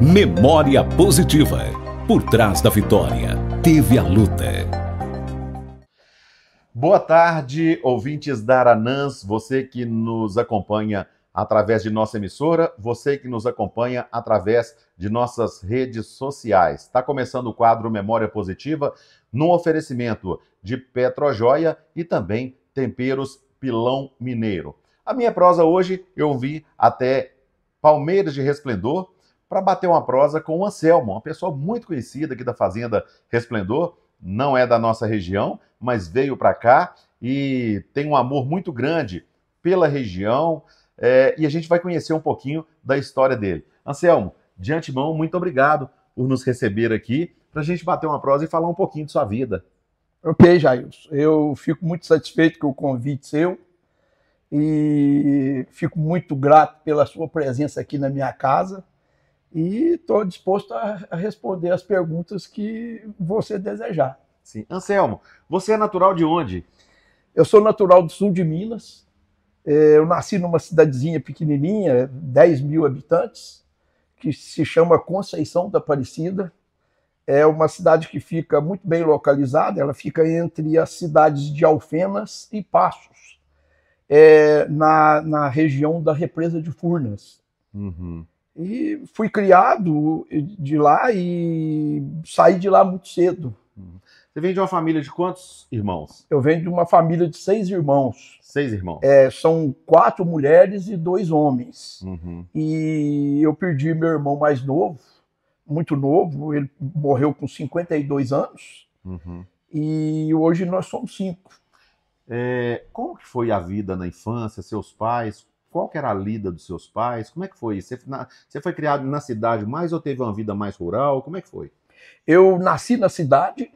Memória positiva. Por trás da vitória, teve a luta. Boa tarde, ouvintes da Aranãs, você que nos acompanha através de nossa emissora, você que nos acompanha através de nossas redes sociais. Está começando o quadro Memória Positiva, num oferecimento de Petrojoia e também Temperos Pilão Mineiro. A minha prosa hoje, eu vim até Palmeiras de Resplendor para bater uma prosa com o Anselmo, uma pessoa muito conhecida aqui da Fazenda Resplendor, não é da nossa região, mas veio para cá e tem um amor muito grande pela região, e a gente vai conhecer um pouquinho da história dele. Anselmo, de antemão, muito obrigado por nos receber aqui, para a gente bater uma prosa e falar um pouquinho de sua vida. Ok, Jailson, eu fico muito satisfeito com o convite seu e fico muito grato pela sua presença aqui na minha casa. E estou disposto a responder as perguntas que você desejar. Sim. Anselmo, você é natural de onde? Eu sou natural do sul de Minas. Eu nasci numa cidadezinha pequenininha, 10 mil habitantes, que se chama Conceição da Aparecida. É uma cidade que fica muito bem localizada, ela fica entre as cidades de Alfenas e Passos, na região da Represa de Furnas. Uhum. E fui criado de lá e saí de lá muito cedo. Você vem de uma família de quantos irmãos? Eu venho de uma família de 6 irmãos. 6 irmãos? São 4 mulheres e 2 homens. Uhum. E eu perdi meu irmão mais novo, muito novo, ele morreu com 52 anos. Uhum. E hoje nós somos 5. Como que foi a vida na infância, seus pais? Qual que era a lida dos seus pais? Como é que foi? Você foi criado na cidade mais ou teve uma vida mais rural? Como é que foi? Eu nasci na cidade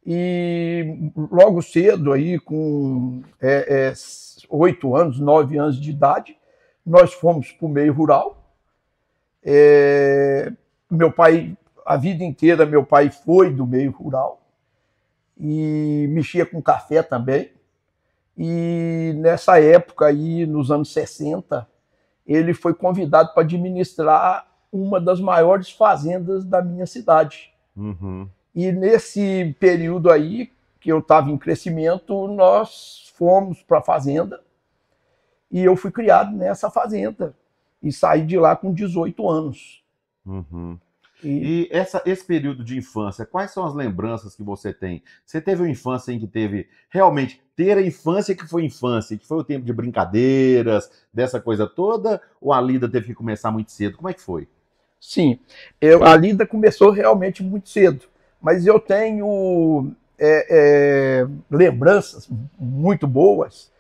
e logo cedo, aí, com 8 anos, 9 anos de idade, nós fomos para o meio rural. Meu pai, a vida inteira, meu pai foi do meio rural e mexia com café também. E nessa época aí, nos anos 60, ele foi convidado para administrar uma das maiores fazendas da minha cidade. Uhum. E nesse período aí, que eu estava em crescimento, nós fomos para a fazenda e eu fui criado nessa fazenda e saí de lá com 18 anos. Uhum. E esse período de infância, quais são as lembranças que você tem? Você teve uma infância em que teve realmente ter a infância que foi o tempo de brincadeiras, dessa coisa toda, ou a lida teve que começar muito cedo? Como é que foi? Sim, a lida começou realmente muito cedo, mas eu tenho lembranças muito boas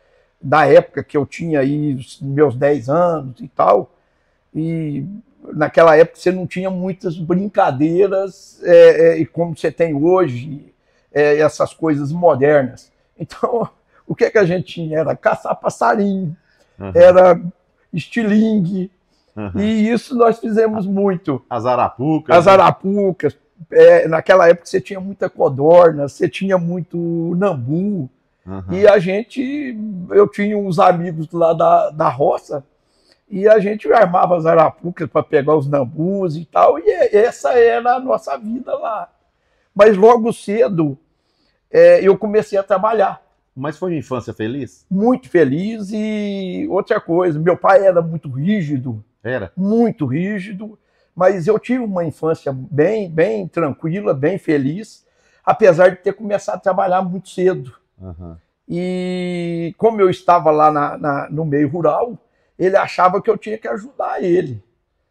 da época que eu tinha aí meus 10 anos e tal, e naquela época você não tinha muitas brincadeiras e como você tem hoje, essas coisas modernas. Então, o que a gente tinha? Era caçar passarinho, Uhum. era estilingue, Uhum. e isso nós fizemos muito. As arapucas. As arapucas. Naquela época você tinha muita codorna, você tinha muito nambu, Uhum. e eu tinha uns amigos lá da roça, e a gente armava as arapucas para pegar os nambus e tal, e essa era a nossa vida lá. Mas logo cedo eu comecei a trabalhar. Mas foi uma infância feliz? Muito feliz. E outra coisa, meu pai era muito rígido. Era? Muito rígido, mas eu tive uma infância bem, bem tranquila, bem feliz, apesar de ter começado a trabalhar muito cedo. Uhum. E como eu estava lá no meio rural, ele achava que eu tinha que ajudar ele,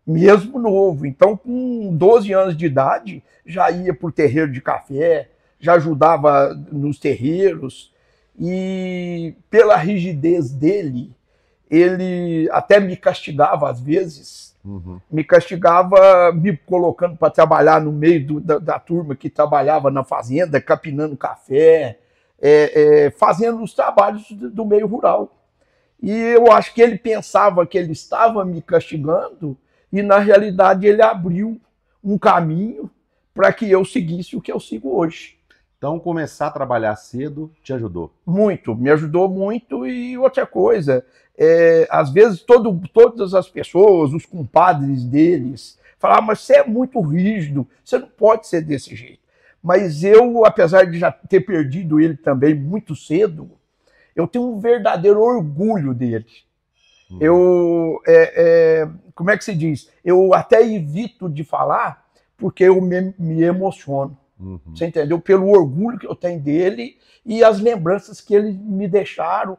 mesmo novo. Então, com 12 anos de idade, já ia para o terreiro de café, já ajudava nos terreiros. E pela rigidez dele, ele até me castigava às vezes. Uhum. Me castigava me colocando para trabalhar no meio da turma que trabalhava na fazenda, capinando café, fazendo os trabalhos do meio rural. E eu acho que ele pensava que ele estava me castigando e, na realidade, ele abriu um caminho para que eu seguisse o que eu sigo hoje. Então, começar a trabalhar cedo te ajudou? Muito, me ajudou muito. E outra coisa, às vezes todas as pessoas, os compadres deles, falavam, mas você é muito rígido, você não pode ser desse jeito. Mas eu, apesar de já ter perdido ele também muito cedo, eu tenho um verdadeiro orgulho dele. Como é que se diz? Eu até evito de falar porque eu me emociono. Você entendeu? Pelo orgulho que eu tenho dele e as lembranças que eles me deixaram,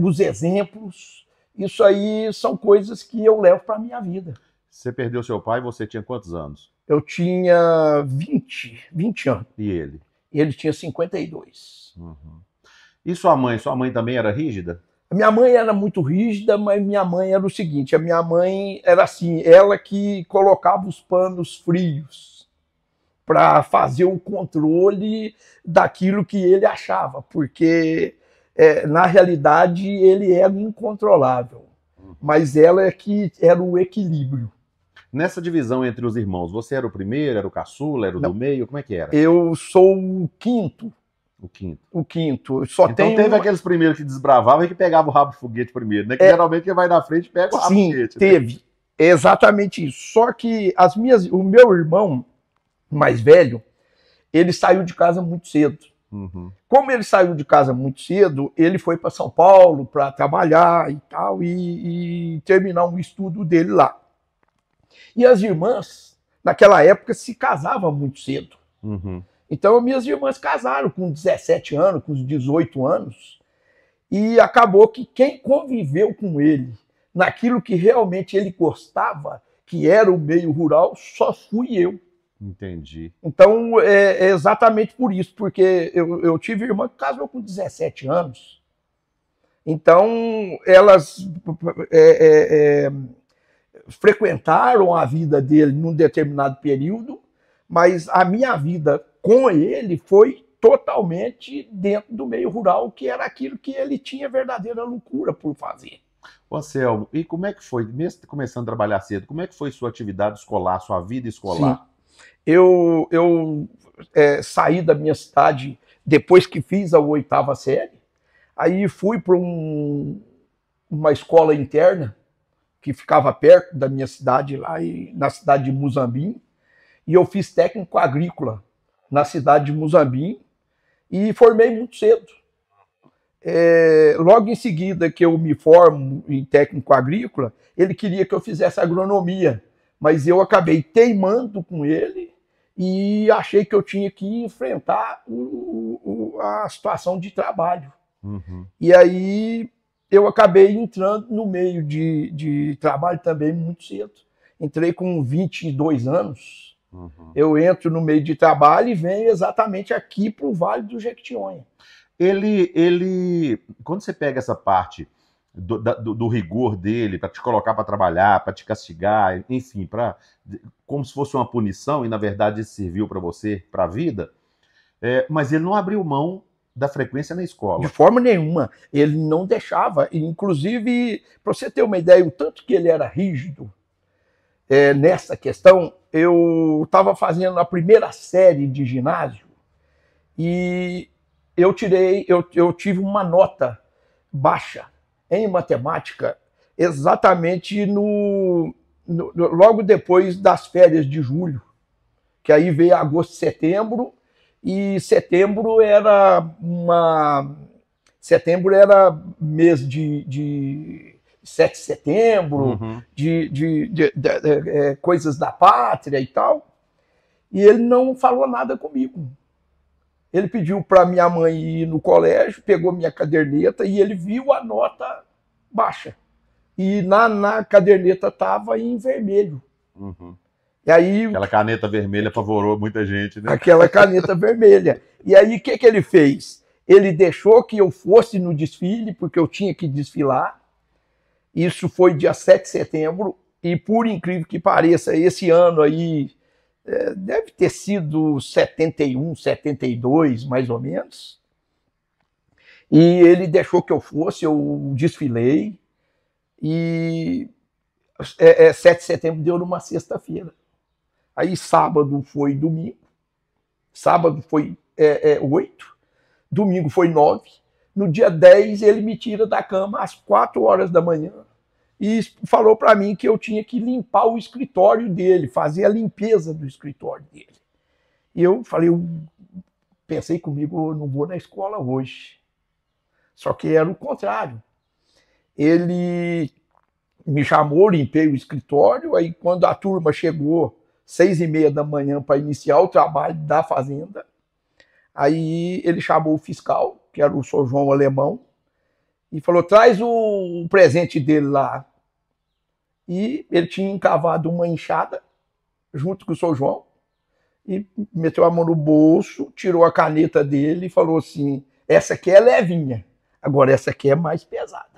os exemplos. Isso aí são coisas que eu levo para a minha vida. Você perdeu seu pai, você tinha quantos anos? Eu tinha 20 anos. E ele? Ele tinha 52. E sua mãe? Sua mãe também era rígida? Minha mãe era muito rígida, mas minha mãe era o seguinte, a minha mãe era assim, ela que colocava os panos frios para fazer o controle daquilo que ele achava, porque na realidade ele era incontrolável, mas ela é que era o equilíbrio. Nessa divisão entre os irmãos, você era o primeiro, era o caçula, era o do meio, como é que era? Eu sou o quinto. O quinto. O quinto. Então teve aqueles primeiros que desbravavam e que pegavam o rabo de foguete primeiro, né? Que geralmente quem vai na frente pega o rabo de foguete. Sim, teve. Né? Exatamente isso. Só que o meu irmão mais velho, ele saiu de casa muito cedo. Como ele saiu de casa muito cedo, ele foi para São Paulo para trabalhar e tal, e terminar um estudo dele lá. E as irmãs, naquela época, se casavam muito cedo. Então, minhas irmãs casaram com 17 anos, com 18 anos, e acabou que quem conviveu com ele, naquilo que realmente ele gostava, que era o meio rural, só fui eu. Entendi. Então, é exatamente por isso, porque eu tive irmã que casou com 17 anos. Então, elas frequentaram a vida dele num determinado período, mas a minha vida com ele foi totalmente dentro do meio rural, que era aquilo que ele tinha verdadeira loucura por fazer. Ô, Anselmo, e como é que foi, mesmo começando a trabalhar cedo, como é que foi sua atividade escolar, sua vida escolar? Sim. Eu saí da minha cidade depois que fiz a 8ª série, aí fui para uma escola interna que ficava perto da minha cidade, lá na cidade de Muzambinho, e eu fiz técnico agrícola na cidade de Muzambinho e formei muito cedo. Logo em seguida que eu me formo em técnico agrícola, ele queria que eu fizesse agronomia, mas eu acabei teimando com ele e achei que eu tinha que enfrentar a situação de trabalho. E aí eu acabei entrando no meio de trabalho também muito cedo. Entrei com 22 anos. Eu entro no meio de trabalho e venho exatamente aqui para o Vale do Jequitinhonha. Quando você pega essa parte do rigor dele, para te colocar para trabalhar, para te castigar, enfim, como se fosse uma punição, e na verdade isso serviu para você, para a vida, mas ele não abriu mão da frequência na escola. De forma nenhuma. Ele não deixava. Inclusive, para você ter uma ideia, o tanto que ele era rígido nessa questão, eu estava fazendo a primeira série de ginásio e eu tive uma nota baixa em matemática exatamente logo depois das férias de julho, que aí veio agosto e setembro, e setembro era mês de 7 de setembro, de coisas da pátria e tal, e ele não falou nada comigo. Ele pediu para minha mãe ir no colégio, pegou minha caderneta e ele viu a nota baixa. E na caderneta estava em vermelho. E aí, aquela caneta vermelha apavorou muita gente, né? Aquela caneta vermelha. E aí o que ele fez? Ele deixou que eu fosse no desfile, porque eu tinha que desfilar. Isso foi dia 7 de setembro. E por incrível que pareça, esse ano aí deve ter sido 71, 72, mais ou menos. E ele deixou que eu fosse, eu desfilei. E 7 de setembro deu numa sexta-feira. Aí sábado foi domingo. Sábado foi 8, domingo foi 9, no dia 10 ele me tira da cama às 4 horas da manhã e falou para mim que eu tinha que limpar o escritório dele, fazer a limpeza do escritório dele. E eu falei, pensei comigo, eu não vou na escola hoje. Só que era o contrário. Ele me chamou, limpei o escritório, aí quando a turma chegou, 6h30 da manhã para iniciar o trabalho da fazenda, aí ele chamou o fiscal, que era o Sr. João Alemão, e falou, traz o presente dele lá. E ele tinha encavado uma enxada, junto com o Sr. João, e meteu a mão no bolso, tirou a caneta dele e falou assim, essa aqui é levinha, agora essa aqui é mais pesada.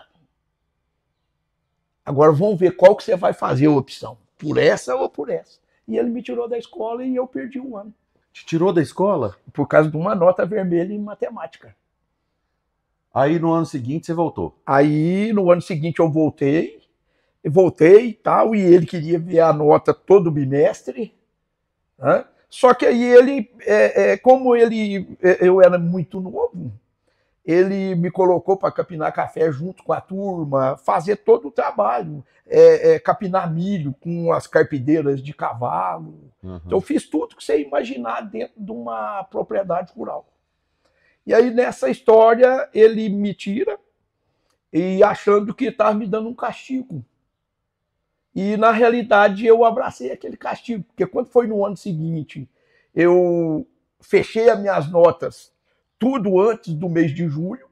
Agora vamos ver qual que você vai fazer a opção, por essa ou por essa. E ele me tirou da escola e eu perdi um ano. Te tirou da escola? Por causa de uma nota vermelha em matemática. Aí no ano seguinte você voltou? Aí no ano seguinte eu voltei e tal, e ele queria ver a nota todo bimestre, né? Só que aí ele, como eu era muito novo, ele me colocou para capinar café junto com a turma, fazer todo o trabalho, capinar milho com as carpideiras de cavalo. Uhum. Então eu fiz tudo que você imaginar dentro de uma propriedade rural. E aí nessa história ele me tira e achando que estava me dando um castigo. E na realidade eu abracei aquele castigo, porque quando foi no ano seguinte, eu fechei as minhas notas tudo antes do mês de julho,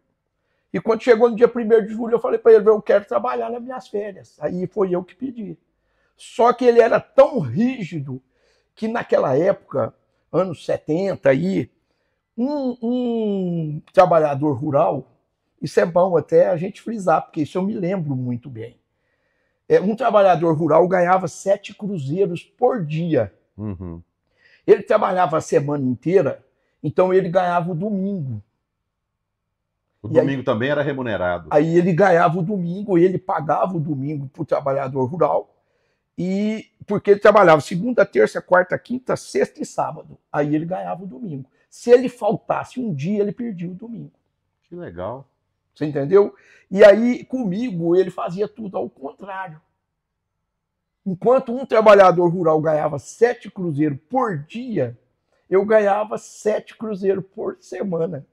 e quando chegou no dia 1º de julho, eu falei para ele, eu quero trabalhar nas minhas férias. Aí foi eu que pedi. Só que ele era tão rígido que naquela época, anos 70, aí, um trabalhador rural, isso é bom até a gente frisar, porque isso eu me lembro muito bem. Um trabalhador rural ganhava 7 cruzeiros por dia. Uhum. Ele trabalhava a semana inteira, então ele ganhava o domingo. O domingo também era remunerado. Aí ele ganhava o domingo, ele pagava o domingo para o trabalhador rural, e porque ele trabalhava segunda, terça, quarta, quinta, sexta e sábado. Aí ele ganhava o domingo. Se ele faltasse um dia, ele perdia o domingo. Que legal. Você entendeu? E aí, comigo, ele fazia tudo ao contrário. Enquanto um trabalhador rural ganhava 7 cruzeiros por dia, eu ganhava 7 cruzeiros por semana.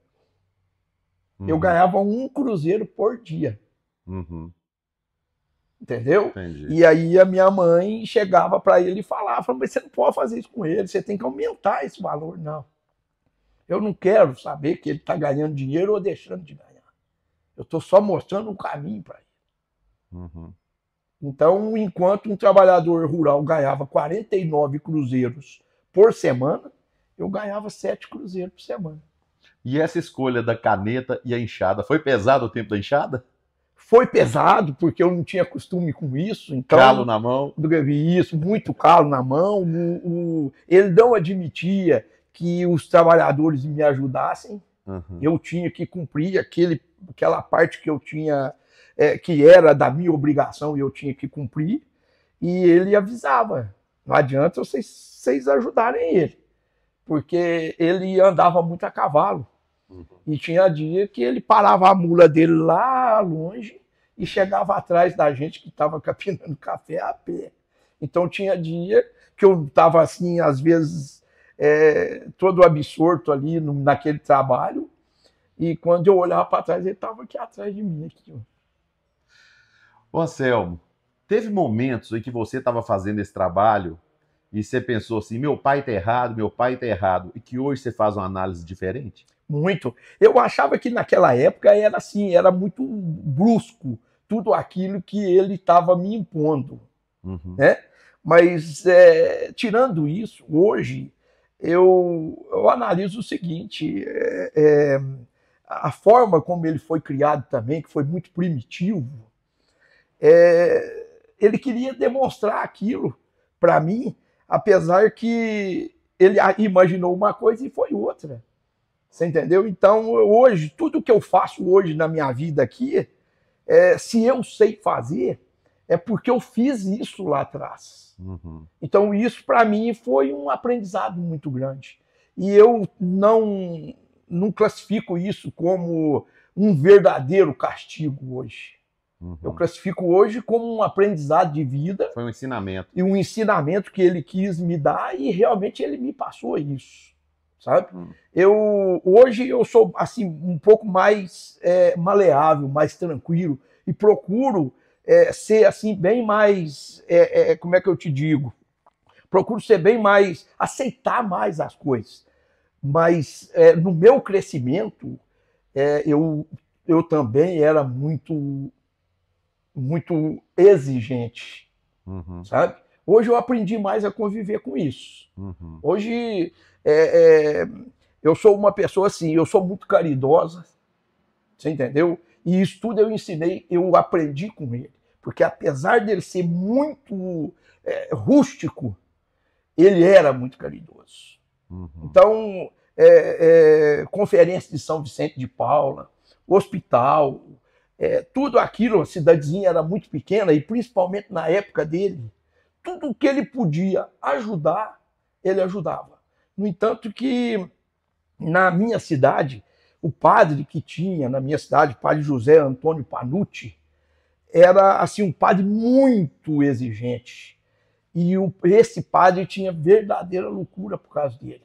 Uhum. Eu ganhava 1 cruzeiro por dia. Uhum. Entendeu? Entendi. E aí a minha mãe chegava para ele e falava, mas você não pode fazer isso com ele, você tem que aumentar esse valor. Não. Eu não quero saber que ele está ganhando dinheiro ou deixando de ganhar. Eu estou só mostrando um caminho para ele. Uhum. Então, enquanto um trabalhador rural ganhava 49 cruzeiros por semana, eu ganhava 7 cruzeiros por semana. E essa escolha da caneta e a enxada, foi pesado o tempo da enxada? Foi pesado, porque eu não tinha costume com isso. Então, calo na mão? Isso, muito calo na mão. Ele não admitia que os trabalhadores me ajudassem. Uhum. Eu tinha que cumprir aquela parte que eu tinha, que era da minha obrigação e eu tinha que cumprir. E ele avisava, não adianta vocês ajudarem ele, porque ele andava muito a cavalo. Uhum. E tinha dia que ele parava a mula dele lá longe e chegava atrás da gente que estava capinando café a pé. Então tinha dia que eu estava assim, às vezes, todo absorto ali naquele trabalho, e quando eu olhava para trás, ele estava aqui atrás de mim. Aqui. Ô Anselmo, teve momentos em que você estava fazendo esse trabalho e você pensou assim, meu pai está errado, e que hoje você faz uma análise diferente? Muito. Eu achava que naquela época era assim, era muito brusco tudo aquilo que ele estava me impondo. Uhum. Né? Mas, tirando isso, hoje, eu analiso o seguinte, a forma como ele foi criado também, que foi muito primitivo, ele queria demonstrar aquilo para mim, apesar que ele imaginou uma coisa e foi outra. Você entendeu? Então, hoje, tudo que eu faço hoje na minha vida aqui, se eu sei fazer, é porque eu fiz isso lá atrás. Uhum. Então, isso para mim foi um aprendizado muito grande. E eu não classifico isso como um verdadeiro castigo hoje. Eu classifico hoje como um aprendizado de vida. Foi um ensinamento. E um ensinamento que ele quis me dar e realmente ele me passou isso, sabe? Hoje eu sou assim um pouco mais maleável, mais tranquilo e procuro ser assim bem mais, como é que eu te digo? Procuro ser bem mais, aceitar mais as coisas. Mas no meu crescimento eu também era muito exigente, sabe? Hoje eu aprendi mais a conviver com isso. Hoje eu sou uma pessoa assim, eu sou muito caridosa, você entendeu? E isso tudo eu ensinei, eu aprendi com ele. Porque apesar dele ser muito rústico, ele era muito caridoso. Então, conferência de São Vicente de Paula, hospital, tudo aquilo, a cidadezinha era muito pequena e principalmente na época dele, tudo que ele podia ajudar, ele ajudava. No entanto que na minha cidade, o padre que tinha na minha cidade, o padre José Antônio Panucci, era assim um padre muito exigente. E esse padre tinha verdadeira loucura por causa dele.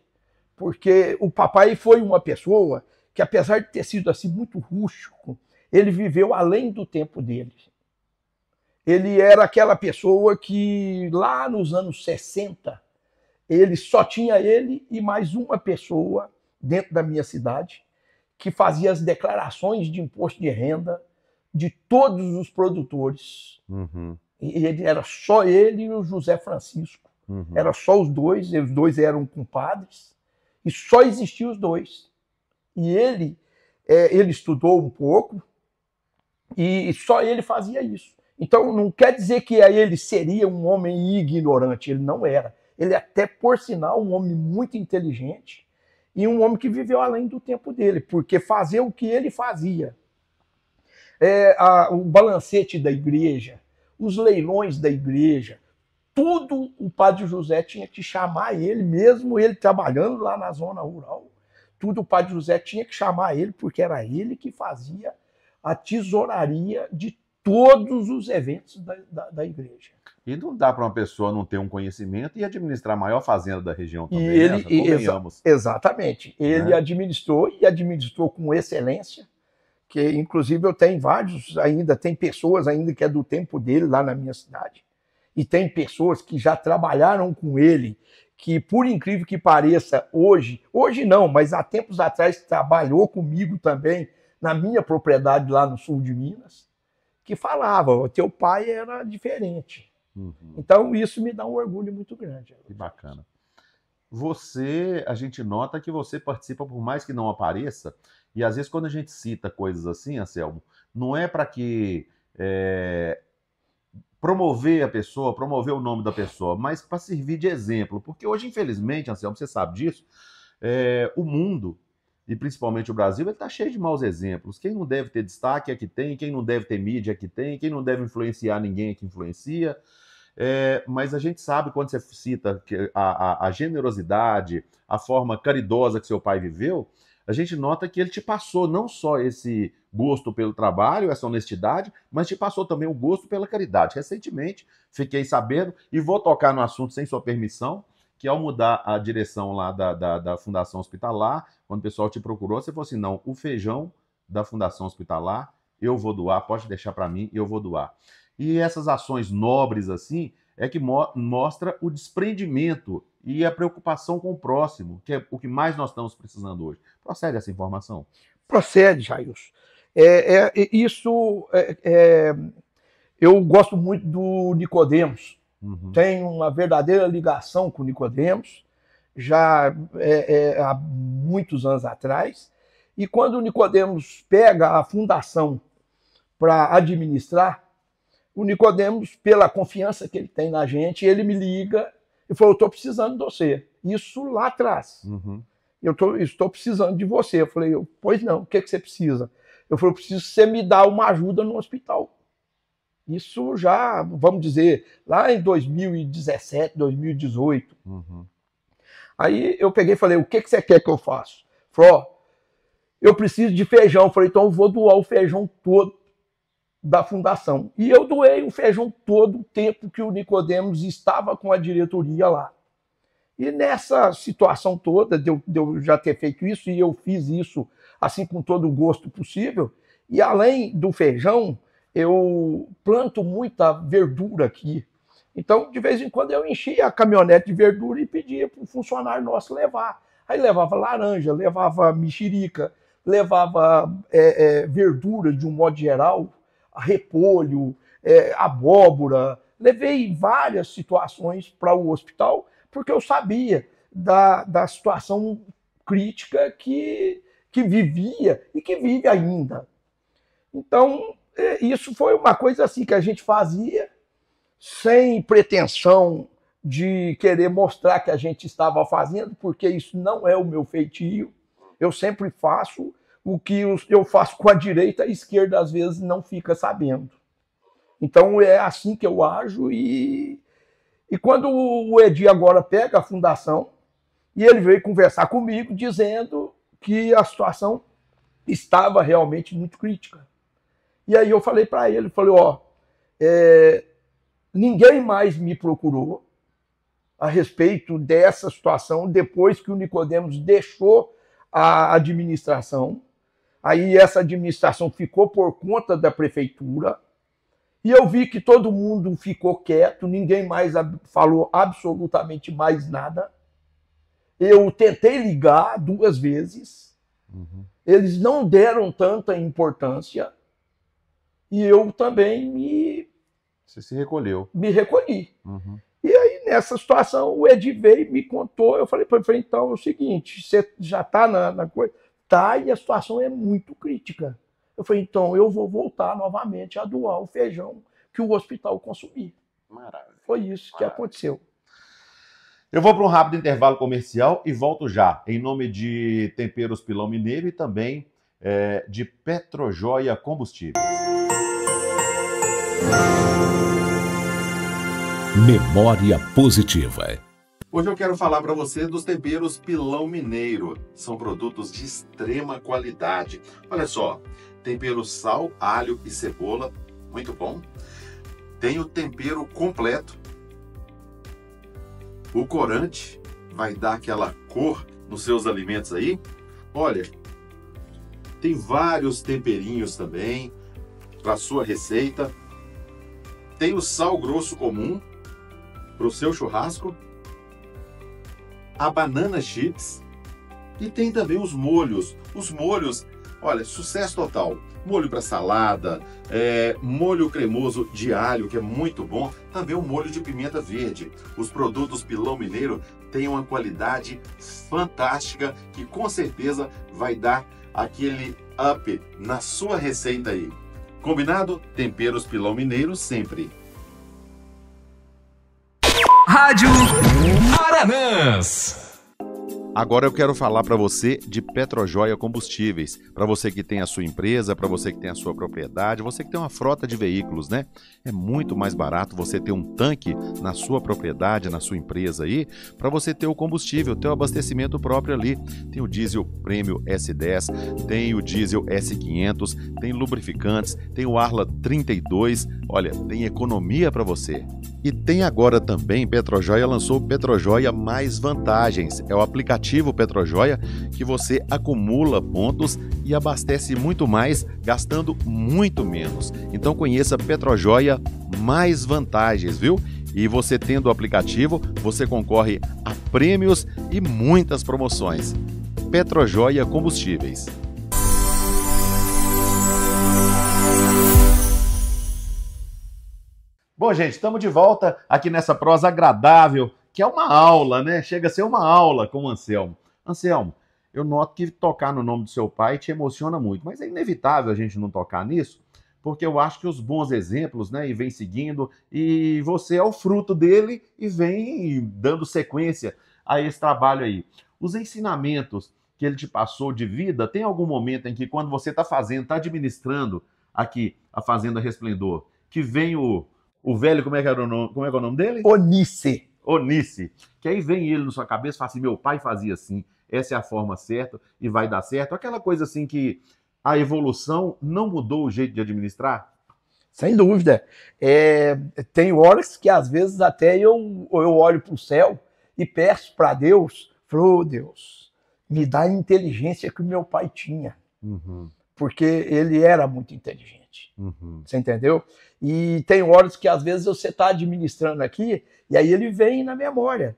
Porque o papai foi uma pessoa que, apesar de ter sido assim muito rústico, ele viveu além do tempo dele. Ele era aquela pessoa que, lá nos anos 60, ele só tinha ele e mais uma pessoa dentro da minha cidade que fazia as declarações de imposto de renda de todos os produtores. E ele era só ele e o José Francisco. Era só os dois eram compadres, e só existiam os dois. E ele estudou um pouco, e só ele fazia isso. Então, não quer dizer que ele seria um homem ignorante, ele não era. Ele até, por sinal, um homem muito inteligente e um homem que viveu além do tempo dele, porque fazer o que ele fazia, o balancete da igreja, os leilões da igreja, tudo o padre José tinha que chamar ele, mesmo ele trabalhando lá na zona rural, tudo o padre José tinha que chamar ele, porque era ele que fazia a tesouraria de todos os eventos da igreja. E não dá para uma pessoa não ter um conhecimento e administrar a maior fazenda da região também. Exatamente. Ele administrou com excelência, que inclusive eu tenho vários ainda, tem pessoas ainda que é do tempo dele lá na minha cidade. E tem pessoas que já trabalharam com ele, que por incrível que pareça, hoje não, mas há tempos atrás trabalhou comigo também na minha propriedade lá no sul de Minas, que falava, o teu pai era diferente. Então isso me dá um orgulho muito grande. Que bacana. A gente nota que você participa, por mais que não apareça, e às vezes quando a gente cita coisas assim, Anselmo, não é para que promover a pessoa, promover o nome da pessoa, mas para servir de exemplo. Porque hoje, infelizmente, Anselmo, você sabe disso, o mundo, e principalmente o Brasil, está cheio de maus exemplos. Quem não deve ter destaque é que tem, quem não deve ter mídia é que tem, quem não deve influenciar ninguém é que influencia. Mas a gente sabe, quando você cita a generosidade, a forma caridosa que seu pai viveu, a gente nota que ele te passou não só esse gosto pelo trabalho, essa honestidade, mas te passou também o gosto pela caridade. Recentemente, fiquei sabendo, e vou tocar no assunto sem sua permissão, que ao mudar a direção lá da Fundação Hospitalar, quando o pessoal te procurou, você falou assim, não, o feijão da Fundação Hospitalar eu vou doar, pode deixar para mim, eu vou doar. E essas ações nobres assim, é que mostra o desprendimento e a preocupação com o próximo, que é o que mais nós estamos precisando hoje. Procede essa informação? Procede, Jailson. Eu gosto muito do Nicodemos. Tenho uma verdadeira ligação com o Nicodemos, já há muitos anos atrás. E quando o Nicodemos pega a fundação para administrar, o Nicodemos, pela confiança que ele tem na gente, ele me liga e falou, eu estou precisando de você. Isso lá atrás. Eu estou precisando de você. Eu falei, pois não, o que você precisa? Eu falei, eu preciso que você me dá uma ajuda no hospital. Isso já, vamos dizer, lá em 2017, 2018. Aí eu peguei e falei, o que você quer que eu faça? Falou, ó, eu preciso de feijão. Eu falei, então eu vou doar o feijão todo da fundação. E eu doei o feijão todo o tempo que o Nicodemos estava com a diretoria lá. E nessa situação toda, de eu já ter feito isso, e eu fiz isso assim com todo o gosto possível, e além do feijão, eu planto muita verdura aqui. Então, de vez em quando, eu enchia a caminhonete de verdura e pedia para o funcionário nosso levar. Aí levava laranja, levava mexerica, levava verdura de um modo geral, repolho, abóbora. Levei várias situações para o hospital, porque eu sabia da situação crítica que vivia e que vive ainda. Então, isso foi uma coisa assim que a gente fazia sem pretensão de querer mostrar que a gente estava fazendo, porque isso não é o meu feitio. Eu sempre faço o que eu faço com a direita, a esquerda às vezes não fica sabendo. Então é assim que eu ajo e quando o Edi agora pega a fundação e ele veio conversar comigo dizendo que a situação estava realmente muito crítica. E aí eu falei para ele, falei, ó, ninguém mais me procurou a respeito dessa situação depois que o Nicodemos deixou a administração. Aí essa administração ficou por conta da prefeitura. E eu vi que todo mundo ficou quieto, ninguém mais falou absolutamente mais nada. Eu tentei ligar 2 vezes. Eles não deram tanta importância. E eu também Você se recolheu. me recolhi. E aí, nessa situação, o Edi veio e me contou. Eu falei para ele, então é o seguinte, você já está na coisa? Tá, e a situação é muito crítica. Eu falei, então eu vou voltar novamente a doar o feijão que o hospital consumia. Maravilha. Foi isso que aconteceu. Eu vou para um rápido intervalo comercial e volto já, em nome de Temperos Pilão Mineiro e também de Petrojoia Combustíveis. Memória positiva. Hoje eu quero falar para você dos temperos Pilão Mineiro. São produtos de extrema qualidade. Olha só, tempero sal, alho e cebola, muito bom. Tem o tempero completo. O corante vai dar aquela cor nos seus alimentos aí. Olha, tem vários temperinhos também para sua receita. Tem o sal grosso comum para o seu churrasco. A banana chips e tem também os molhos. Os molhos, olha, sucesso total. Molho para salada, molho cremoso de alho, que é muito bom. Também o molho de pimenta verde. Os produtos Pilão Mineiro têm uma qualidade fantástica que com certeza vai dar aquele up na sua receita aí. Combinado? Temperos Pilão Mineiro sempre. Rádio Aranãs. Agora eu quero falar para você de Petrojoia Combustíveis. Para você que tem a sua empresa, para você que tem a sua propriedade, você que tem uma frota de veículos, né? É muito mais barato você ter um tanque na sua propriedade, na sua empresa aí, para você ter o combustível, ter o abastecimento próprio ali. Tem o diesel Premium S10, tem o diesel S500, tem lubrificantes, tem o Arla 32. Olha, tem economia para você. E tem agora também, Petrojoia lançou o Petrojoia Mais Vantagens. É o aplicativo Petrojoia que você acumula pontos e abastece muito mais, gastando muito menos. Então conheça Petrojoia Mais Vantagens, viu? E você tendo o aplicativo, você concorre a prêmios e muitas promoções. Petrojoia Combustíveis. Bom, gente, estamos de volta aqui nessa prosa agradável, que é uma aula, né? Chega a ser uma aula com o Anselmo. Anselmo, eu noto que tocar no nome do seu pai te emociona muito, mas é inevitável a gente não tocar nisso, porque eu acho que os bons exemplos, né, e vem seguindo, e você é o fruto dele e vem dando sequência a esse trabalho aí. Os ensinamentos que ele te passou de vida, tem algum momento em que quando você está fazendo, está administrando aqui a Fazenda Resplendor, que vem o velho, como é que é o nome dele? Onice. Onice. Que aí vem ele na sua cabeça e fala assim, meu pai fazia assim, essa é a forma certa e vai dar certo. Aquela coisa assim que a evolução não mudou o jeito de administrar? Sem dúvida. Tem horas que às vezes até eu olho para o céu e peço para Deus, falo, Deus, me dá a inteligência que o meu pai tinha. Uhum. Porque ele era muito inteligente. Uhum. Você entendeu? E tem horas que às vezes você está administrando aqui e aí ele vem na memória.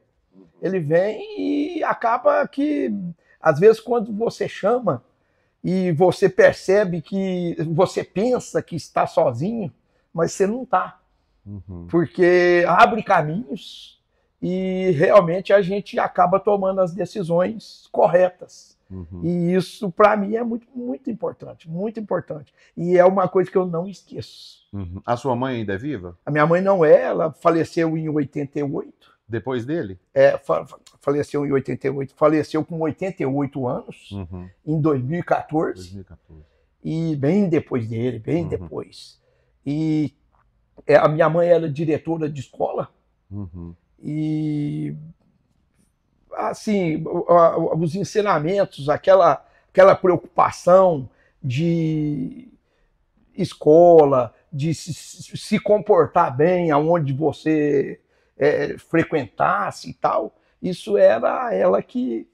Ele vem e acaba que, às vezes, quando você chama e você percebe que você pensa que está sozinho, mas você não está. Uhum. Porque abre caminhos e realmente a gente acaba tomando as decisões corretas. Uhum. E isso, para mim, é muito, muito importante, muito importante. E é uma coisa que eu não esqueço. Uhum. A sua mãe ainda é viva? A minha mãe não é, ela faleceu em 88. Depois dele? Faleceu em 88, faleceu com 88 anos, Uhum. em 2014, 2014. e bem depois dele, bem depois. E a minha mãe era diretora de escola, e assim, os ensinamentos, aquela preocupação de escola, de se comportar bem aonde você frequentasse e tal, isso era ela que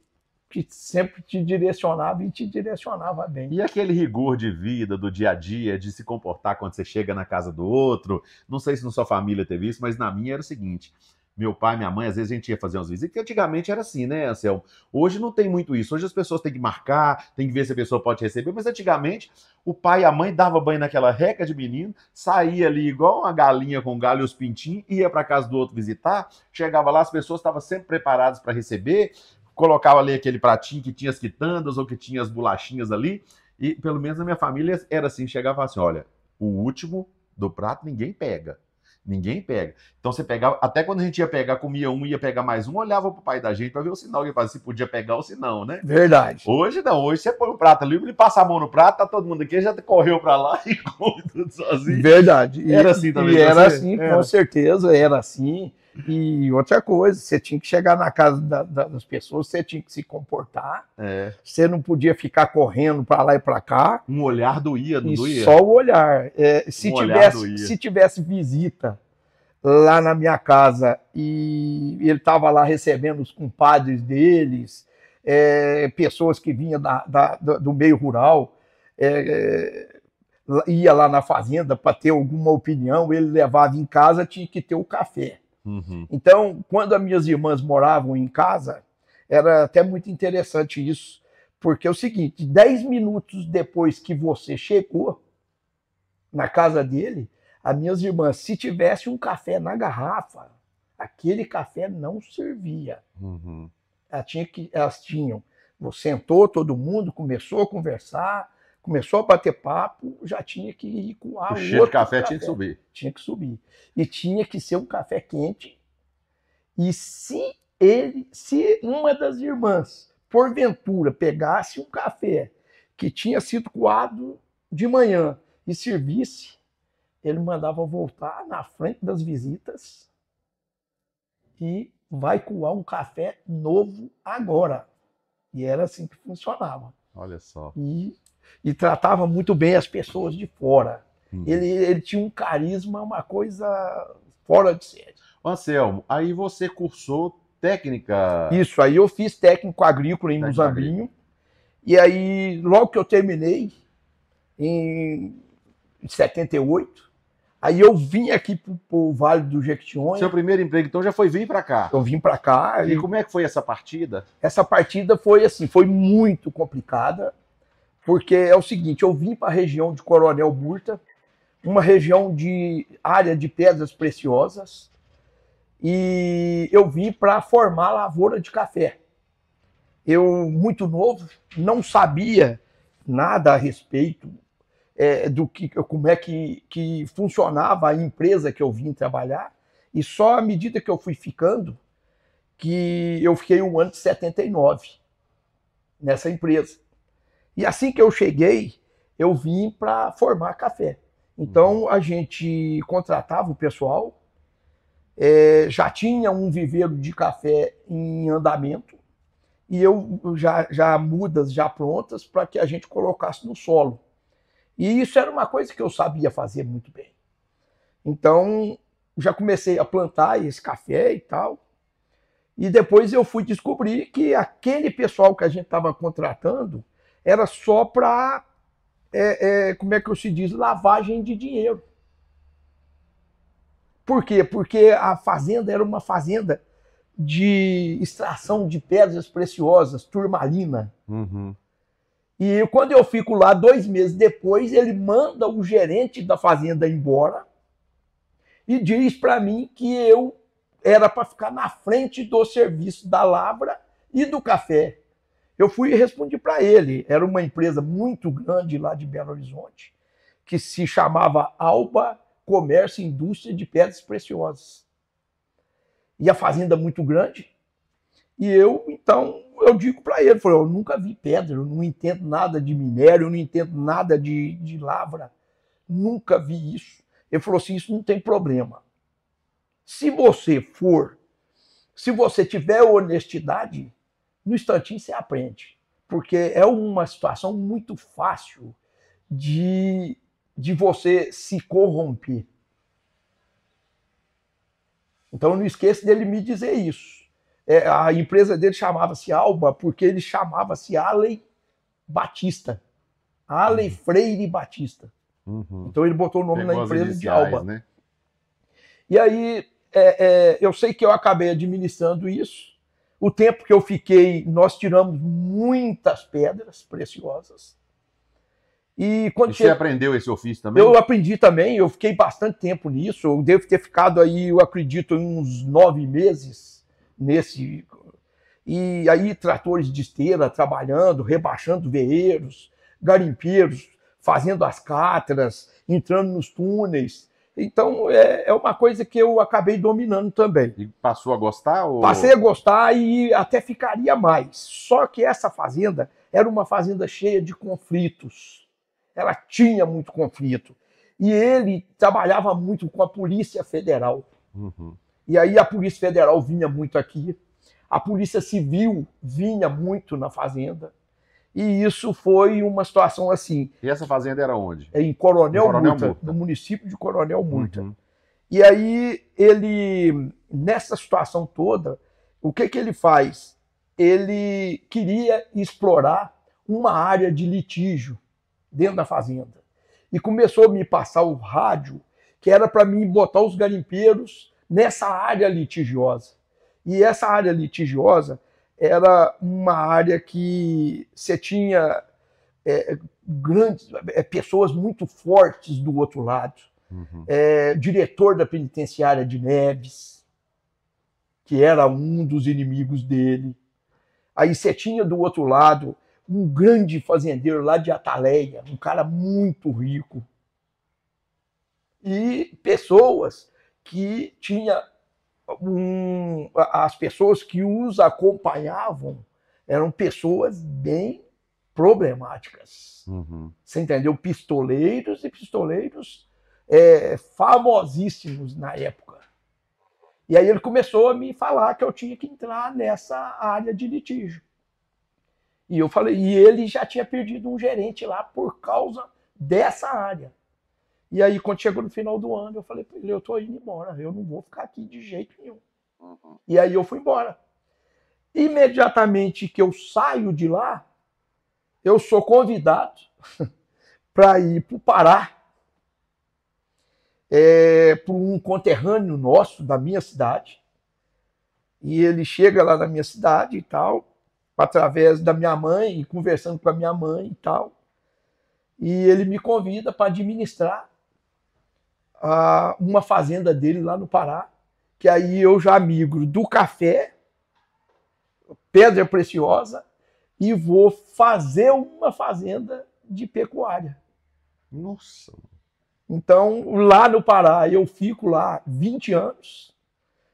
sempre te direcionava e te direcionava bem. E aquele rigor de vida, do dia a dia, de se comportar quando você chega na casa do outro? Não sei se na sua família teve isso, mas na minha era o seguinte: meu pai, minha mãe, às vezes a gente ia fazer umas visitas, que antigamente era assim, né, Anselmo? Hoje não tem muito isso. Hoje as pessoas têm que marcar, tem que ver se a pessoa pode receber, mas antigamente o pai e a mãe davam banho naquela reca de menino, saía ali igual uma galinha com galho e os pintinhos, ia para casa do outro visitar, chegava lá, as pessoas estavam sempre preparadas para receber, colocava ali aquele pratinho que tinha as quitandas ou que tinha as bolachinhas ali, e pelo menos na minha família era assim, chegava e falava assim, olha, o último do prato ninguém pega. Ninguém pega. Então você pegava, até quando a gente ia pegar, comia um, ia pegar mais um, olhava pro pai da gente para ver o sinal, que fazia se podia pegar ou se não, né? Verdade. Hoje não, hoje você põe o prato ali, ele passa a mão no prato, tá todo mundo aqui, já correu para lá e come tudo sozinho. Verdade. Era assim também. E era assim, com certeza, era assim. E outra coisa, você tinha que chegar na casa das pessoas, você tinha que se comportar. Você não podia ficar correndo para lá e para cá. Um olhar doía, não doía? Só o olhar. Se tivesse visita lá na minha casa e ele estava lá recebendo os compadres deles, pessoas que vinham do meio rural, ia lá na fazenda para ter alguma opinião, ele levava em casa, tinha que ter o café. Então, quando as minhas irmãs moravam em casa, era até muito interessante isso, porque é o seguinte, 10 minutos depois que você chegou na casa dele, as minhas irmãs, se tivesse um café na garrafa, aquele café não servia. Elas tinham. Você sentou, todo mundo começou a conversar, começou a bater papo, já tinha que ir com o cheiro de café tinha que subir. Tinha que subir. E tinha que ser um café quente. E se uma das irmãs, porventura, pegasse um café que tinha sido coado de manhã e servisse, ele mandava voltar na frente das visitas e vai coar um café novo agora. E era assim que funcionava. Olha só. E tratava muito bem as pessoas de fora. Ele tinha um carisma, uma coisa fora de série. Anselmo, aí você cursou técnica... Isso, aí eu fiz técnico agrícola em Muzambinho. E aí, logo que eu terminei, em 78, aí eu vim aqui pro Vale do Jequitinhonha. Seu primeiro emprego, então, já foi vir para cá? Eu vim para cá. E como é que foi essa partida? Essa partida foi assim, foi muito complicada, porque é o seguinte, eu vim para a região de Coronel Murta, uma região de área de pedras preciosas, e eu vim para formar lavoura de café. Eu, muito novo, não sabia nada a respeito como é que funcionava a empresa que eu vim trabalhar, e só à medida que eu fui ficando, que eu fiquei um ano de 79 nessa empresa. E assim que eu cheguei, eu vim para formar café. Então, a gente contratava o pessoal, Já tinha um viveiro de café em andamento e eu já mudas já prontas para que a gente colocasse no solo. E isso era uma coisa que eu sabia fazer muito bem. Então, já comecei a plantar esse café e tal. E depois eu fui descobrir que aquele pessoal que a gente estava contratando era só para, como é que se diz, lavagem de dinheiro. Por quê? Porque a fazenda era uma fazenda de extração de pedras preciosas, turmalina. Uhum. E quando eu fico lá 2 meses depois, ele manda o gerente da fazenda embora e diz para mim que eu era para ficar na frente do serviço da lavra e do café. Eu fui e respondi para ele. Era uma empresa muito grande lá de Belo Horizonte, que se chamava Alba Comércio e Indústria de Pedras Preciosas. E a fazenda muito grande. E eu digo para ele, eu nunca vi pedra, eu não entendo nada de minério, eu não entendo nada de lavra. Nunca vi isso. Ele falou assim, isso não tem problema. Se você tiver honestidade, no instantinho você aprende. Porque é uma situação muito fácil de você se corromper. Então não esqueça dele me dizer isso. A empresa dele chamava-se Alba porque ele chamava-se Alley Batista. Alley Freire Batista. Uhum. Então ele botou o nome na empresa de Alba. Né? E aí eu sei que eu acabei administrando isso. O tempo que eu fiquei, nós tiramos muitas pedras preciosas. E você aprendeu esse ofício também? Eu aprendi também, eu fiquei bastante tempo nisso. Eu devo ter ficado aí, eu acredito, uns 9 meses nesse. E aí, tratores de esteira trabalhando, rebaixando veeiros, garimpeiros, fazendo as cátaras, entrando nos túneis. Então, é uma coisa que eu acabei dominando também. E passou a gostar? Ou... Passei a gostar e até ficaria mais. Só que essa fazenda era uma fazenda cheia de conflitos. Ela tinha muito conflito. E ele trabalhava muito com a Polícia Federal. Uhum. E aí a Polícia Federal vinha muito aqui. A Polícia Civil vinha muito na fazenda. E isso foi uma situação assim. E essa fazenda era onde? Em Coronel Murta, no município de Coronel Murta. Uhum. E aí ele, nessa situação toda, o que ele faz? Ele queria explorar uma área de litígio dentro da fazenda. E começou a me passar o rádio, que era para mim botar os garimpeiros nessa área litigiosa. E essa área litigiosa era uma área que você tinha pessoas muito fortes do outro lado. Uhum. Diretor da penitenciária de Neves, que era um dos inimigos dele. Aí você tinha do outro lado um grande fazendeiro lá de Ataleia, um cara muito rico. E pessoas que tinha as pessoas que os acompanhavam eram pessoas bem problemáticas. Uhum. Você entendeu? Pistoleiros famosíssimos na época. E aí ele começou a me falar que eu tinha que entrar nessa área de litígio. E eu falei, e ele já tinha perdido um gerente lá por causa dessa área. E aí, quando chegou no final do ano, eu falei para ele, eu estou indo embora, eu não vou ficar aqui de jeito nenhum. Uhum. E aí eu fui embora. Imediatamente que eu saio de lá, eu sou convidado para ir para o Pará, por um conterrâneo nosso da minha cidade. E ele chega lá na minha cidade e tal, através da minha mãe, e conversando com a minha mãe e tal. E ele me convida para administrar uma fazenda dele lá no Pará, que aí eu já migro do café, pedra preciosa, e vou fazer uma fazenda de pecuária. Nossa! Então, lá no Pará, eu fico lá 20 anos.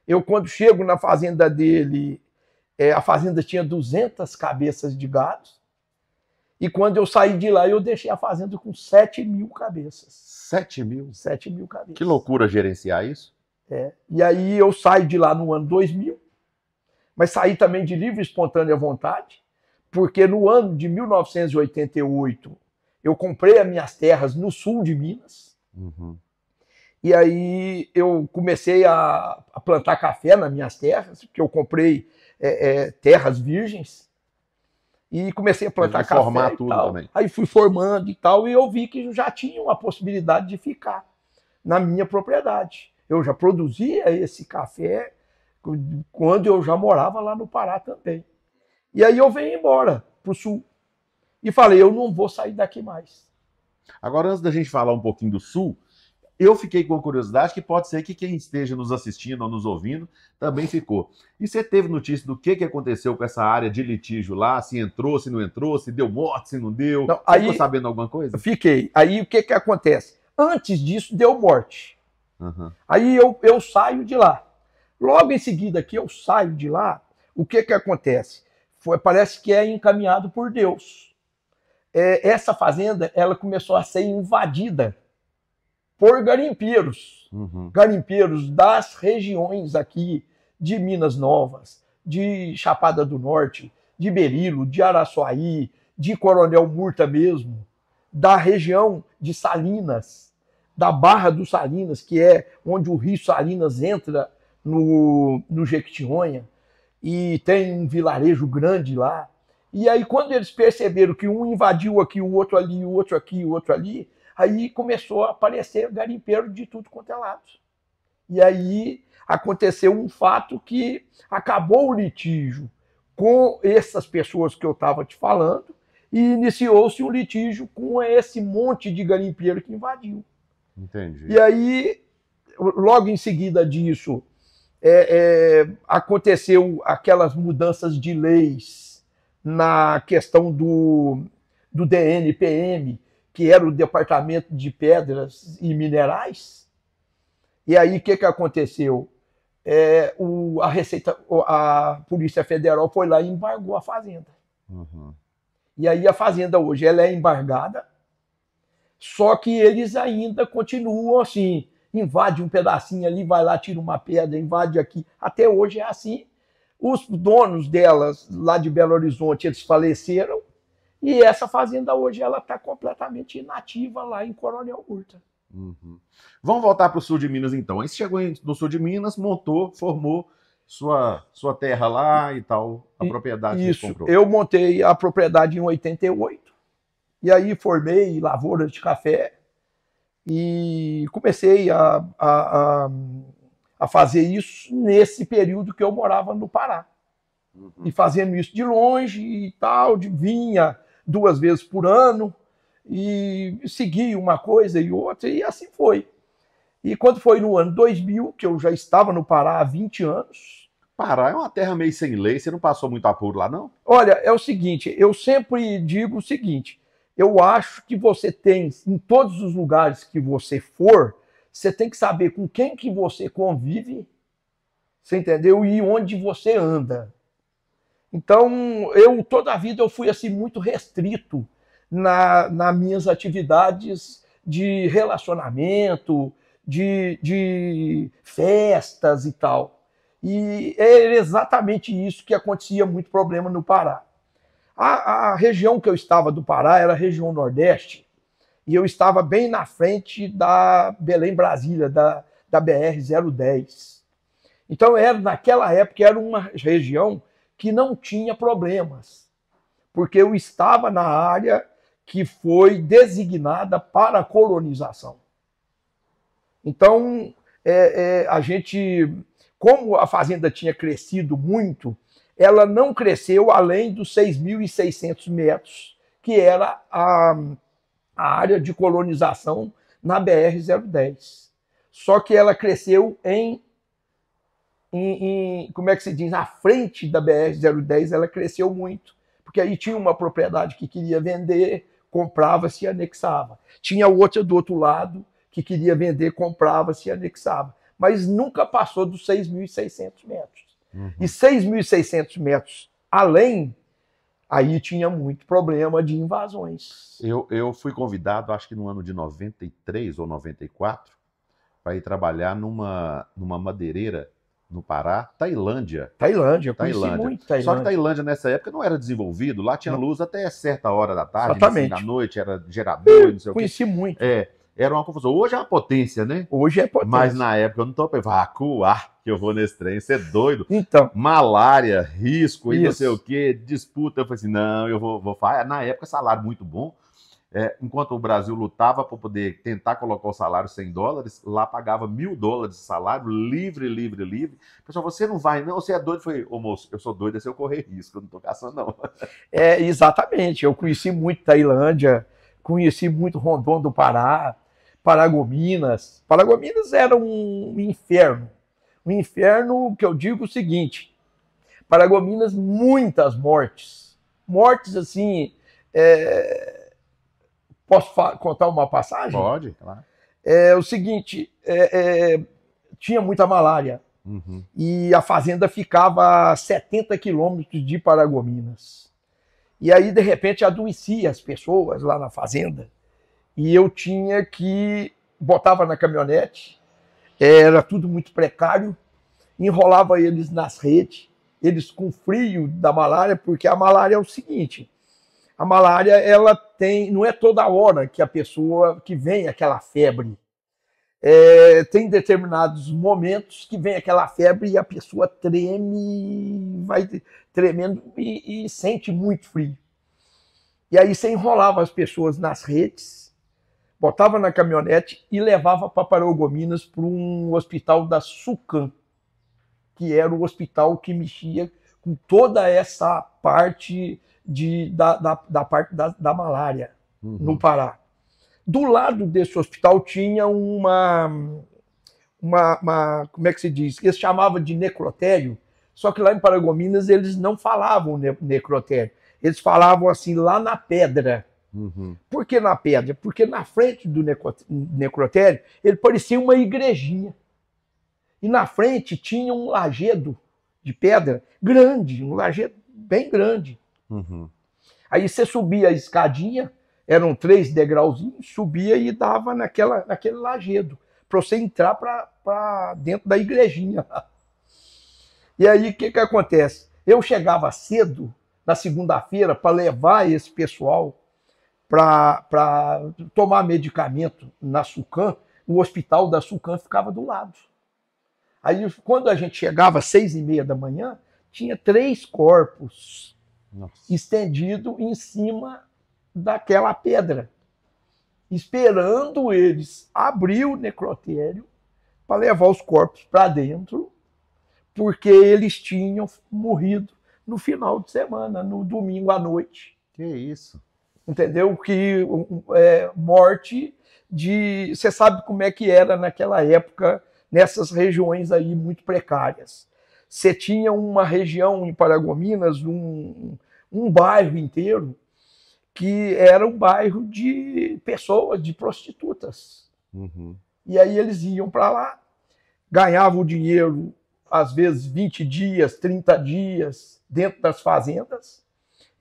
Eu, quando chego na fazenda dele, a fazenda tinha 200 cabeças de gado. E quando eu saí de lá, eu deixei a fazenda com 7.000 cabeças. 7.000? 7.000 cabeças. Que loucura gerenciar isso. E aí eu saio de lá no ano 2000, mas saí também de livre e espontânea vontade, porque no ano de 1988 eu comprei as minhas terras no sul de Minas. Uhum. E aí eu comecei a plantar café nas minhas terras, porque eu comprei terras virgens, e comecei a plantar café formar e tudo tal. também. Aí fui formando e tal, e eu vi que já tinha uma possibilidade de ficar na minha propriedade. Eu já produzia esse café quando eu já morava lá no Pará também. E aí eu venho embora para o sul. E falei, eu não vou sair daqui mais. Agora, antes da gente falar um pouquinho do sul, eu fiquei com a curiosidade que pode ser que quem esteja nos assistindo ou nos ouvindo também ficou. E você teve notícia do que aconteceu com essa área de litígio lá? Se entrou, se não entrou, se deu morte, se não deu? Não, você ficou sabendo alguma coisa? Fiquei. Aí o que acontece? Antes disso, deu morte. Uhum. Aí eu saio de lá. Logo em seguida que eu saio de lá, o que acontece? Parece que é encaminhado por Deus. Essa fazenda ela começou a ser invadida por garimpeiros. Uhum. Garimpeiros das regiões aqui de Minas Novas, de Chapada do Norte, de Berilo, de Araçuaí, de Coronel Murta mesmo, da região de Salinas, da Barra do Salinas, que é onde o rio Salinas entra no Jequitinhonha, e tem um vilarejo grande lá. E aí, quando eles perceberam que um invadiu aqui, o outro ali, o outro aqui, o outro ali, aí começou a aparecer garimpeiro de tudo quanto é lado. E aí aconteceu um fato que acabou o litígio com essas pessoas que eu estava te falando e iniciou-se um litígio com esse monte de garimpeiro que invadiu. Entendi. E aí, logo em seguida disso, aconteceu aquelas mudanças de leis na questão do DNPM, que era o Departamento de Pedras e Minerais. E aí, o que aconteceu? A Polícia Federal foi lá e embargou a fazenda. Uhum. E aí a fazenda hoje ela é embargada, só que eles ainda continuam assim, invade um pedacinho ali, vai lá, tira uma pedra, invade aqui. Até hoje é assim. Os donos delas, lá de Belo Horizonte, eles faleceram, e essa fazenda hoje ela está completamente inativa lá em Coronel Murta. Uhum. Vamos voltar para o sul de Minas então. Aí você chegou no sul de Minas, montou, formou sua terra lá e tal, a propriedade que você comprou. Eu montei a propriedade em 88, e aí formei lavouras de café e comecei a fazer isso nesse período que eu morava no Pará. Uhum. E fazendo isso de longe e tal, vinha 2 vezes por ano, e segui uma coisa e outra, e assim foi. E quando foi no ano 2000, que eu já estava no Pará há 20 anos... Pará é uma terra meio sem lei, você não passou muito apuro lá, não? Olha, é o seguinte, eu sempre digo o seguinte, eu acho que você tem, em todos os lugares que você for, você tem que saber com quem que você convive, você entendeu? E onde você anda. Então, toda a vida eu fui assim muito restrito nas minhas atividades de relacionamento, de festas e tal. E é exatamente isso que acontecia muito problema no Pará. A região que eu estava do Pará era a região Nordeste, e eu estava bem na frente da Belém-Brasília, da BR-010. Então, naquela época, era uma região que não tinha problemas, porque eu estava na área que foi designada para a colonização. Então, a gente, como a fazenda tinha crescido muito, ela não cresceu além dos 6.600 metros, que era a área de colonização na BR-010. Só que ela cresceu como é que se diz, à frente da BR-010, ela cresceu muito, porque aí tinha uma propriedade que queria vender, comprava, se anexava. Tinha outra do outro lado que queria vender, comprava, se anexava. Mas nunca passou dos 6.600 metros. Uhum. E 6.600 metros além, aí tinha muito problema de invasões. Eu fui convidado, acho que no ano de 93 ou 94, para ir trabalhar numa madeireira no Pará, Tailândia. Tailândia, eu conheci muito Tailândia. Só que Tailândia nessa época não era desenvolvido, lá tinha luz até certa hora da tarde, Exatamente. Assim, da noite, era gerador, não sei o quê. Conheci muito. Era uma confusão. Hoje é uma potência, né? Hoje é potência. Mas na época eu não tô pensando, que eu vou nesse trem, você é doido. Então. Malária, risco e Isso. não sei o quê, disputa. Eu falei assim, não, eu vou fazer. Na época, salário muito bom. Enquanto o Brasil lutava para poder tentar colocar o salário $100, lá pagava $1.000 de salário, livre. Pessoal, você não vai, não, você é doido. Eu falei, ô moço, eu sou doido, é se eu correr risco, eu não tô caçando, não. Exatamente, eu conheci muito Tailândia, conheci muito Rondon do Pará, Paragominas. Paragominas era um inferno. Um inferno que eu digo o seguinte, Paragominas, muitas mortes. Mortes assim... Posso contar uma passagem? Pode, claro. É o seguinte, tinha muita malária. Uhum. E a fazenda ficava a 70 quilômetros de Paragominas. E aí, de repente, adoecia as pessoas lá na fazenda. E eu tinha que... Botava na caminhonete, era tudo muito precário, enrolava eles nas redes, eles com frio da malária, porque a malária é o seguinte... A malária, ela tem, não é toda hora que a pessoa, que vem aquela febre. Tem determinados momentos que vem aquela febre e a pessoa treme, vai tremendo e sente muito frio. E aí você enrolava as pessoas nas redes, botava na caminhonete e levava para Paragominas para um hospital da SUCAM, que era o hospital que mexia com toda essa parte... da parte da malária, no Pará. Do lado desse hospital tinha uma como é que se diz? Eles chamavam de necrotério, só que lá em Paragominas eles não falavam necrotério, eles falavam assim, lá na pedra. Uhum. Por que na pedra? Porque na frente do necrotério ele parecia uma igrejinha. E na frente tinha um lajedo de pedra grande, um lajedo bem grande. Uhum. Aí você subia a escadinha, eram 3 degrauzinhos, subia e dava naquele lajedo, para você entrar para dentro da igrejinha. E aí o que acontece? Eu chegava cedo, na segunda-feira, para levar esse pessoal para tomar medicamento na SUCAM. O hospital da SUCAM ficava do lado. Aí quando a gente chegava às 6h30 da manhã, tinha 3 corpos. Nossa. Estendido em cima daquela pedra, esperando eles abrir o necrotério para levar os corpos para dentro, porque eles tinham morrido no final de semana, no domingo à noite. Que isso? Entendeu? Que morte de... Você sabe como é que era naquela época, nessas regiões aí muito precárias. Você tinha uma região em Paragominas, um bairro inteiro, que era um bairro de pessoas, de prostitutas. Uhum. E aí eles iam para lá, ganhavam o dinheiro, às vezes 20 dias, 30 dias, dentro das fazendas,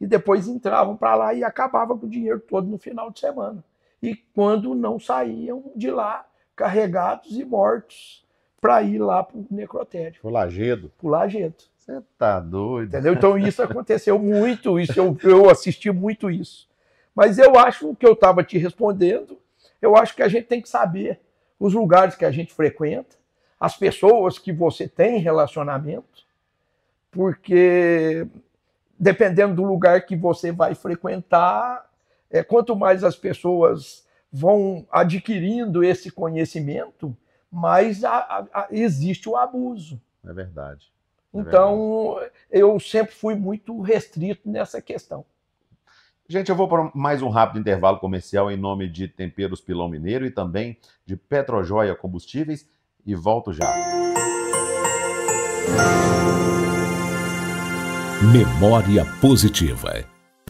e depois entravam para lá e acabavam com o dinheiro todo no final de semana. E quando não saíam de lá, carregados e mortos, para ir lá para o necrotério. Pro lajedo. Pro lajedo. Você tá doido. Entendeu? Então isso aconteceu muito, isso eu assisti muito isso. Mas eu acho que eu estava te respondendo, eu acho que a gente tem que saber os lugares que a gente frequenta, as pessoas que você tem relacionamento, porque dependendo do lugar que você vai frequentar, quanto mais as pessoas vão adquirindo esse conhecimento, mais existe o abuso. É verdade. Então, eu sempre fui muito restrito nessa questão. Gente, eu vou para mais um rápido intervalo comercial em nome de Temperos Pilão Mineiro e também de Petrojoia Combustíveis e volto já. Memória positiva.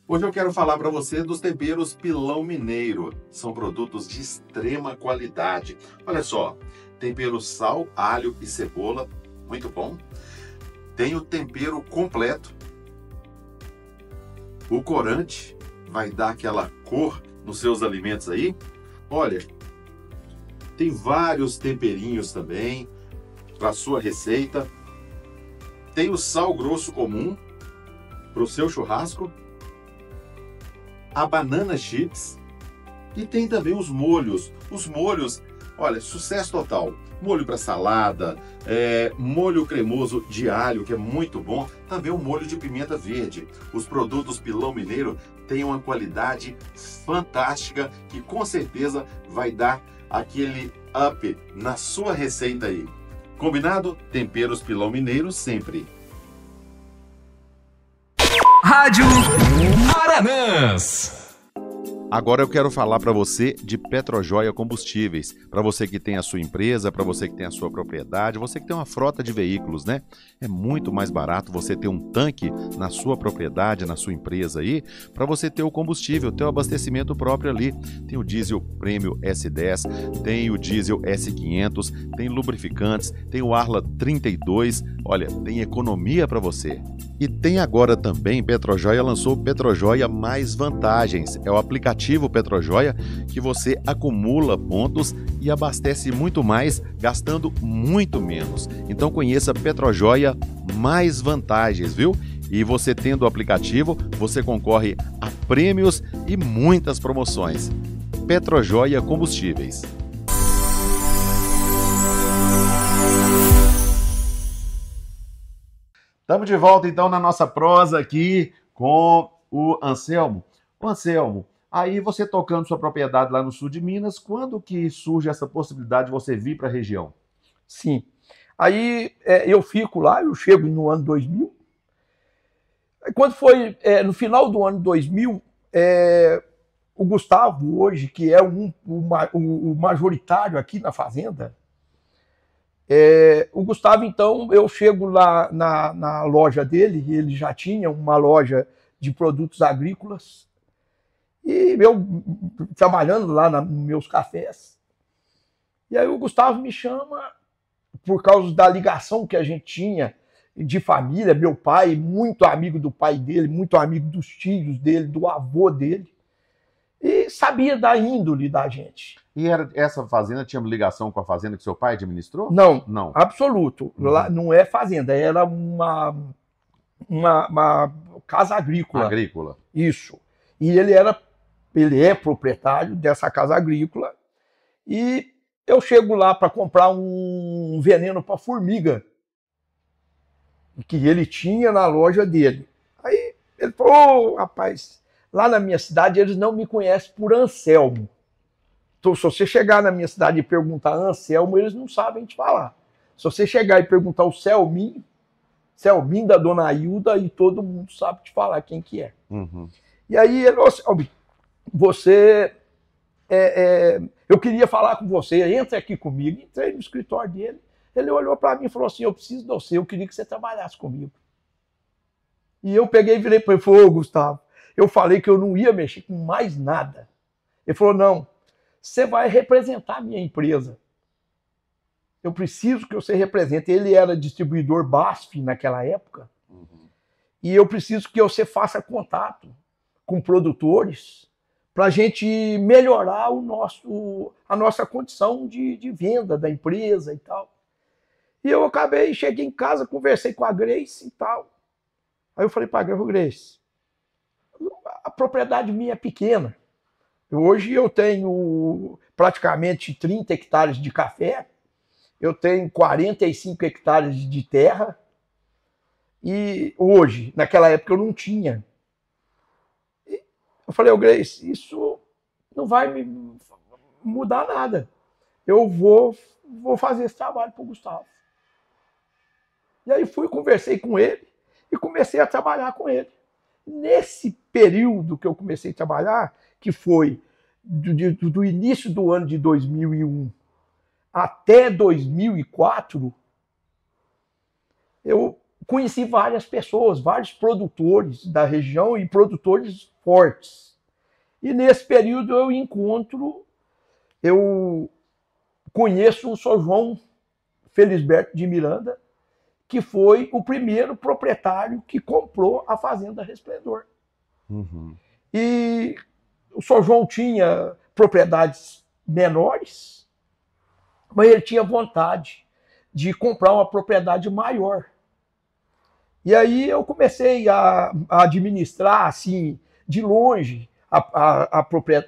Hoje eu quero falar para você dos temperos Pilão Mineiro. São produtos de extrema qualidade. Olha só, tempero sal, alho e cebola, muito bom. Tem o tempero completo. O corante vai dar aquela cor nos seus alimentos aí. Olha, Tem vários temperinhos também para sua receita. Tem o sal grosso comum para o seu churrasco. A banana chips. E tem também os molhos. Os molhos, olha, sucesso total. Molho para salada, molho cremoso de alho, que é muito bom. Também o molho de pimenta verde. Os produtos Pilão Mineiro têm uma qualidade fantástica que com certeza vai dar aquele up na sua receita aí. Combinado? Temperos Pilão Mineiro sempre. Rádio Aranãs. Agora eu quero falar para você de Petrojoia Combustíveis. Para você que tem a sua empresa, para você que tem a sua propriedade, você que tem uma frota de veículos, né? É muito mais barato você ter um tanque na sua propriedade, na sua empresa aí, para você ter o combustível, ter o abastecimento próprio ali. Tem o diesel Prêmio S10, tem o diesel S500, tem lubrificantes, tem o Arla 32. Olha, tem economia para você. E tem agora também, Petrojoia lançou o Petrojoia Mais Vantagens. É o aplicativo Petrojoia que você acumula pontos e abastece muito mais, gastando muito menos. Então conheça Petrojoia Mais Vantagens, viu? E você tendo o aplicativo, você concorre a prêmios e muitas promoções. Petrojoia Combustíveis. Estamos de volta, então, na nossa prosa aqui com o Anselmo. O Anselmo, aí você tocando sua propriedade lá no sul de Minas, quando que surge essa possibilidade de você vir para a região? Sim. Aí eu fico lá, eu chego no ano 2000. Quando foi no final do ano 2000, o Gustavo hoje, que é o majoritário aqui na fazenda, o Gustavo, então, eu chego lá na loja dele, e ele já tinha uma loja de produtos agrícolas, e eu trabalhando lá nos meus cafés. E aí o Gustavo me chama, por causa da ligação que a gente tinha de família, meu pai, muito amigo do pai dele, muito amigo dos tios dele, do avô dele, e sabia da índole da gente. E essa fazenda tinha ligação com a fazenda que seu pai administrou? Não, não. Absoluto. Lá não é fazenda, era uma casa agrícola. Agrícola. Isso. E ele é proprietário dessa casa agrícola. E eu chego lá para comprar um veneno para formiga que ele tinha na loja dele. Aí ele falou: oh, rapaz, lá na minha cidade eles não me conhecem por Anselmo. Então, se você chegar na minha cidade e perguntar Anselmo, eles não sabem te falar. Se você chegar e perguntar o Selminho da Dona Hilda, aí todo mundo sabe te falar quem que é. Uhum. E aí ele falou assim: você... eu queria falar com você, entra aqui comigo. Entrei no escritório dele, ele olhou para mim e falou assim: eu preciso de você, eu queria que você trabalhasse comigo. E eu peguei e virei para ele e falei: ô Gustavo, eu falei que eu não ia mexer com mais nada. Ele falou: não, você vai representar a minha empresa. Eu preciso que você represente. Ele era distribuidor BASF naquela época. Uhum. E eu preciso que você faça contato com produtores para a gente melhorar a nossa condição de venda da empresa e tal. E eu cheguei em casa, conversei com a Grace e tal. Aí eu falei para a Grace: a propriedade minha é pequena. Hoje eu tenho praticamente 30 hectares de café, eu tenho 45 hectares de terra, e hoje, naquela época eu não tinha. E eu falei: ô Grace, isso não vai me mudar nada. Eu vou fazer esse trabalho para o Gustavo. E aí conversei com ele e comecei a trabalhar com ele. Nesse período que eu comecei a trabalhar, que foi do início do ano de 2001 até 2004, eu conheci várias pessoas, vários produtores da região e produtores fortes. E nesse período eu conheço o Sr. João Felisberto de Miranda, que foi o primeiro proprietário que comprou a Fazenda Resplendor. Uhum. E o Sr. João tinha propriedades menores, mas ele tinha vontade de comprar uma propriedade maior. E aí eu comecei a administrar, assim, de longe,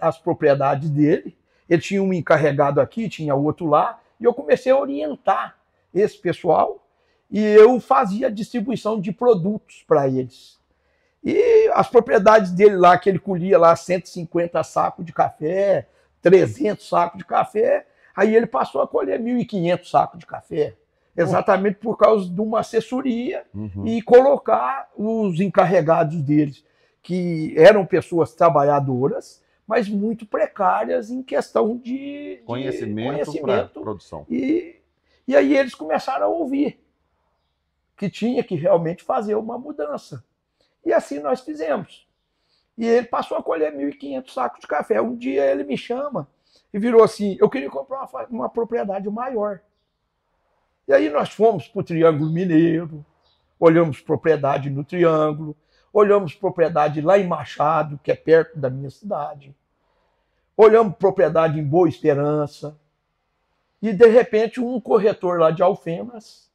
as propriedades dele. Ele tinha um encarregado aqui, tinha outro lá, e eu comecei a orientar esse pessoal, e eu fazia a distribuição de produtos para eles. E as propriedades dele lá, que ele colhia lá 150 sacos de café, 300 sacos de café, aí ele passou a colher 1.500 sacos de café, exatamente por causa de uma assessoria e colocar os encarregados deles, que eram pessoas trabalhadoras, mas muito precárias em questão de conhecimento para produção. E aí eles começaram a ouvir que tinha que realmente fazer uma mudança. E assim nós fizemos. E ele passou a colher 1.500 sacos de café. Um dia ele me chama e virou assim, eu queria comprar uma propriedade maior. E aí nós fomos para o Triângulo Mineiro, olhamos propriedade no Triângulo, olhamos propriedade lá em Machado, que é perto da minha cidade, olhamos propriedade em Boa Esperança, e de repente um corretor lá de Alfenas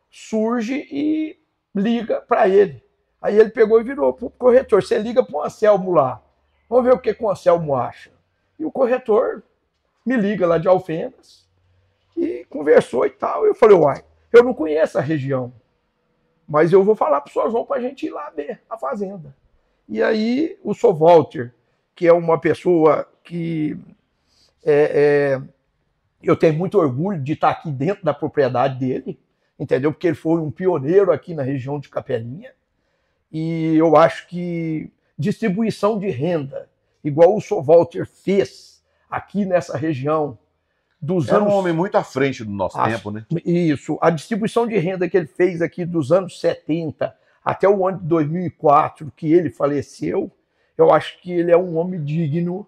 surge e liga para ele. Aí ele pegou e virou para o corretor, você liga para o Anselmo lá, vamos ver o que o Anselmo acha. E o corretor me liga lá de Alfenas, e conversou e tal. Eu falei, uai, eu não conheço a região, mas eu vou falar para o Sr. João para a gente ir lá ver a fazenda. E aí o Sr. Walter, que é uma pessoa que eu tenho muito orgulho de estar aqui dentro da propriedade dele, entendeu? Porque ele foi um pioneiro aqui na região de Capelinha, e eu acho que distribuição de renda, igual o Sr. Walter fez aqui nessa região, Era um homem muito à frente do nosso tempo, né? Isso. A distribuição de renda que ele fez aqui dos anos 70 até o ano de 2004, que ele faleceu, eu acho que ele é um homem digno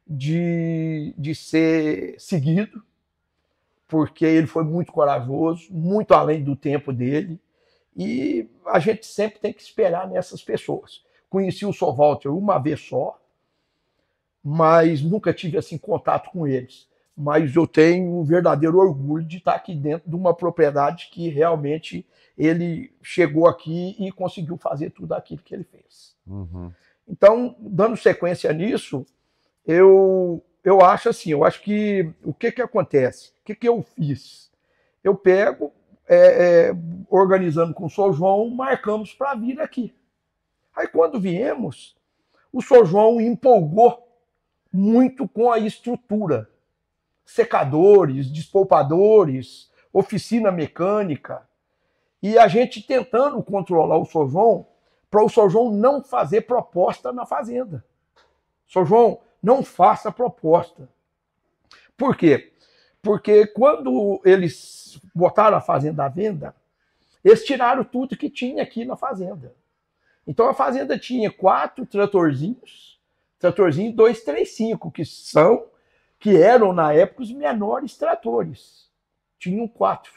de ser seguido, porque ele foi muito corajoso, muito além do tempo dele, e a gente sempre tem que esperar nessas pessoas. Conheci o Sr. Walter uma vez só, mas nunca tive assim contato com eles. Mas eu tenho um verdadeiro orgulho de estar aqui dentro de uma propriedade que realmente ele chegou aqui e conseguiu fazer tudo aquilo que ele fez. Então, dando sequência nisso, eu acho assim, eu acho que o que acontece? O que eu fiz? Eu pego, organizando com o Sr. João, marcamos para vir aqui. Aí quando viemos, o Sr. João empolgou muito com a estrutura. Secadores, despolpadores, oficina mecânica, e a gente tentando controlar o Sr. João, para o Sr. João não fazer proposta na fazenda. Sr. João, não faça proposta. Por quê? Porque quando eles botaram a fazenda à venda, eles tiraram tudo que tinha aqui na fazenda. Então a fazenda tinha 4 tratorzinhos 235, que eram, na época, os menores tratores. Tinham 4.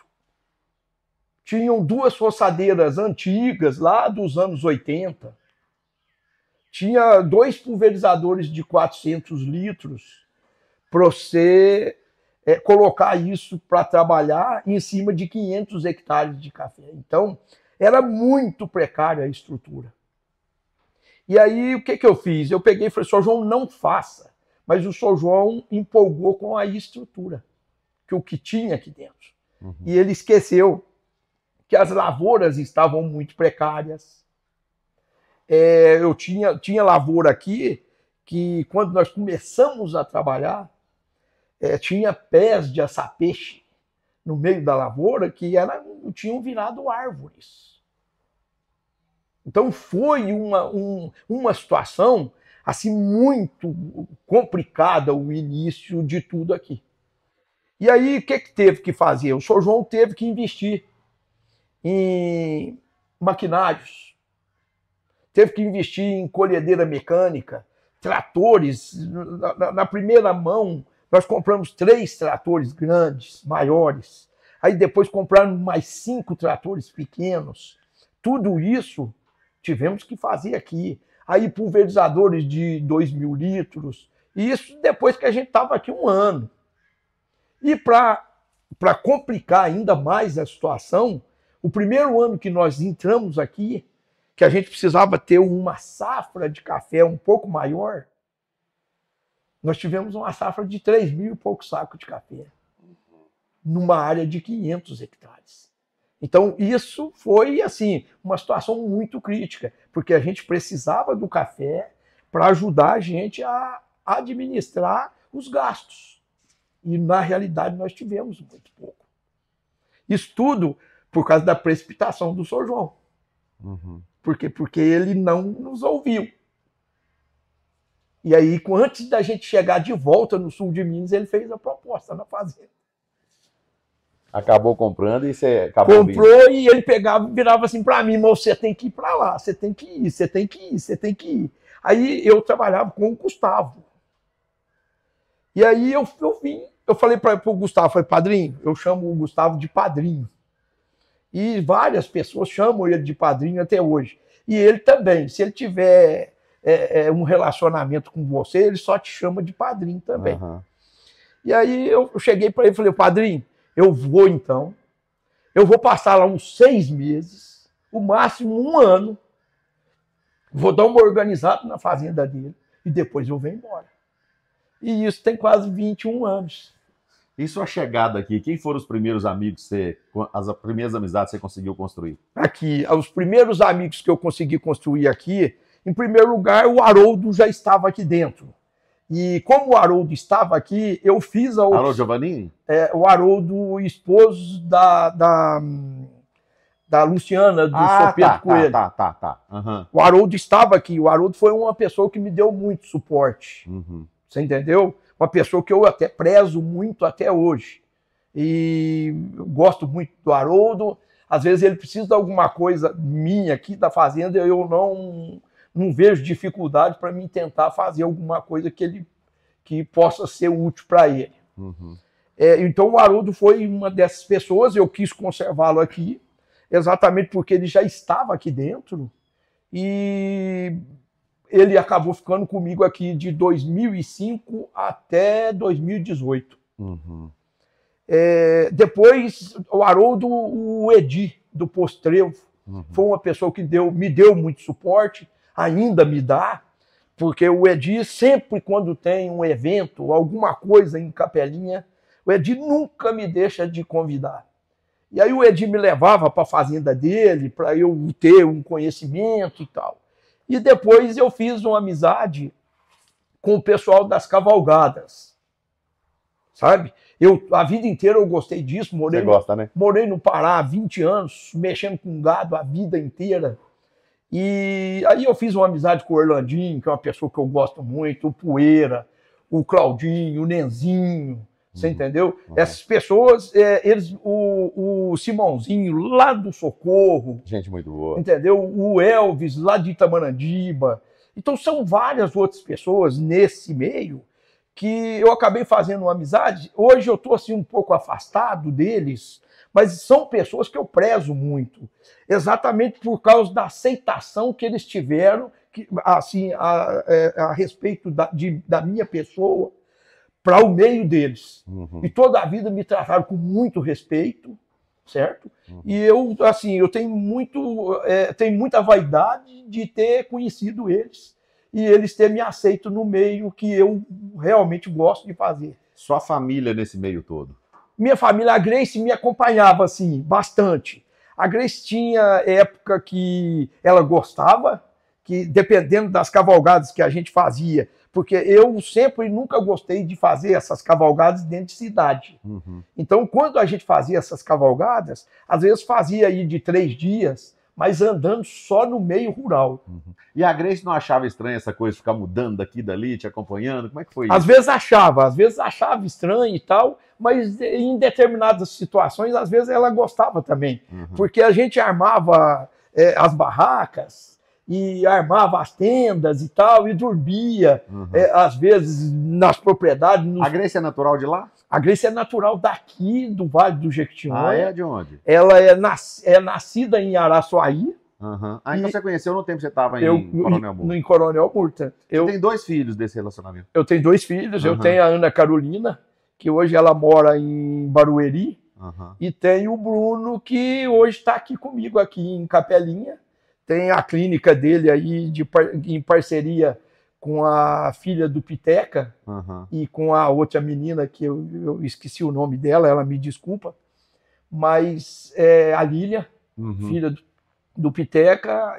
Tinham 2 roçadeiras antigas, lá dos anos 80. Tinha 2 pulverizadores de 400 litros para você colocar isso para trabalhar em cima de 500 hectares de café. Então, era muito precária a estrutura. E aí, o que eu fiz? Eu peguei e falei, Sr. João, não faça. Mas o Sr. João empolgou com a estrutura, que o que tinha aqui dentro. E ele esqueceu que as lavouras estavam muito precárias. Eu tinha lavoura aqui, que quando nós começamos a trabalhar, tinha pés de açapeixe no meio da lavoura que tinham virado árvores. Então foi uma situação assim, muito complicada o início de tudo aqui. E aí, o que teve que fazer? O Sr. João teve que investir em maquinários, teve que investir em colhedeira mecânica, tratores. Na primeira mão, nós compramos 3 tratores grandes, maiores. Aí depois compramos mais 5 tratores pequenos. Tudo isso tivemos que fazer aqui. Aí pulverizadores de 2.000 litros, e isso depois que a gente estava aqui um ano. E para para complicar ainda mais a situação, o primeiro ano que nós entramos aqui, que a gente precisava ter uma safra de café um pouco maior, nós tivemos uma safra de 3 mil e poucos sacos de café, numa área de 500 hectares. Então, isso foi, assim, uma situação muito crítica, porque a gente precisava do café para ajudar a gente a administrar os gastos. E, na realidade, nós tivemos muito pouco. Isso tudo por causa da precipitação do São João. Uhum. Porque ele não nos ouviu. E aí, antes da gente chegar de volta no sul de Minas, ele fez a proposta na fazenda. Acabou comprando e você acabou comprou vindo. E ele pegava e virava assim para mim, mas você tem que ir para lá, você tem que ir, você tem que ir, você tem que ir. Aí eu trabalhava com o Gustavo. E aí eu vim, eu falei para o Gustavo, falei, padrinho, eu chamo o Gustavo de padrinho. E várias pessoas chamam ele de padrinho até hoje. E ele também, se ele tiver um relacionamento com você, ele só te chama de padrinho também. Uhum. E aí eu cheguei para ele e falei, padrinho, eu vou então, eu vou passar lá uns 6 meses, o máximo 1 ano, vou dar uma organizada na fazenda dele e depois eu venho embora. E isso tem quase 21 anos. E sua chegada aqui, quem foram os primeiros amigos, as primeiras amizades que você conseguiu construir? Aqui, os primeiros amigos que eu consegui construir aqui, em primeiro lugar, o Haroldo já estava aqui dentro. E como o Haroldo estava aqui, eu fiz a... Haroldo Giovannini? O Haroldo, esposo da Luciana, do São Pedro Coelho. Tá. Uhum. O Haroldo estava aqui. O Haroldo foi uma pessoa que me deu muito suporte. Uhum. Você entendeu? Uma pessoa que eu até prezo muito até hoje. E eu gosto muito do Haroldo. Às vezes ele precisa de alguma coisa minha aqui da fazenda, eu não vejo dificuldade para mim tentar fazer alguma coisa que possa ser útil para ele. Uhum. Então o Haroldo foi uma dessas pessoas, eu quis conservá-lo aqui, exatamente porque ele já estava aqui dentro, e ele acabou ficando comigo aqui de 2005 até 2018. Uhum. Depois o Haroldo, o Edi, do Posto Trevo, foi uma pessoa que me deu muito suporte, ainda me dá, porque o Edi sempre quando tem um evento, alguma coisa em Capelinha, o Edi nunca me deixa de convidar. E aí o Edi me levava para a fazenda dele, para eu ter um conhecimento e tal. E depois eu fiz uma amizade com o pessoal das cavalgadas, sabe? A vida inteira eu gostei disso, Você gosta, né? Morei no Pará há 20 anos, mexendo com gado a vida inteira. E aí eu fiz uma amizade com o Orlandinho, que é uma pessoa que eu gosto muito, o Poeira, o Claudinho, o Nenzinho, você entendeu? Essas pessoas, o Simãozinho, lá do Socorro. Gente muito boa. Entendeu? O Elvis, lá de Itamandiba. Então são várias outras pessoas nesse meio que eu acabei fazendo uma amizade. Hoje eu estou assim, um pouco afastado deles, mas são pessoas que eu prezo muito, exatamente por causa da aceitação que eles tiveram assim, a respeito da minha pessoa para o meio deles. Uhum. E toda a vida me trataram com muito respeito, certo? Uhum. E eu, assim, eu tenho muita vaidade de ter conhecido eles e eles terem me aceito no meio que eu realmente gosto de fazer. Sua família nesse meio todo? Minha família, a Grace me acompanhava, assim, bastante. A Grace tinha época que ela gostava, que dependendo das cavalgadas que a gente fazia, porque eu sempre nunca gostei de fazer essas cavalgadas dentro de cidade. Uhum. Então, quando a gente fazia essas cavalgadas, às vezes fazia aí de 3 dias, mas andando só no meio rural. Uhum. E a Grace não achava estranha essa coisa de ficar mudando daqui e dali, te acompanhando? Como é que foi isso? Às vezes achava estranho e tal, mas em determinadas situações, às vezes ela gostava também. Uhum. Porque a gente armava as barracas, e armava as tendas e tal, e dormia, às vezes, nas propriedades. A Grace é natural de lá? A Grace é natural daqui, do Vale do Jequitinhonha. Ah, é? De onde? Ela é nascida em Araçuaí. Uhum. Ah, então você conheceu no tempo que você estava em Coronel Murta? Em Coronel Murta. Você tem 2 filhos desse relacionamento? Eu tenho 2 filhos. Eu tenho a Ana Carolina, que hoje ela mora em Barueri, Uhum. e tem o Bruno, que hoje está aqui comigo, aqui em Capelinha. Tem a clínica dele aí em parceria com a filha do Piteca Uhum. e com a outra menina, que eu esqueci o nome dela, ela me desculpa, mas a Lília, filha do Piteca,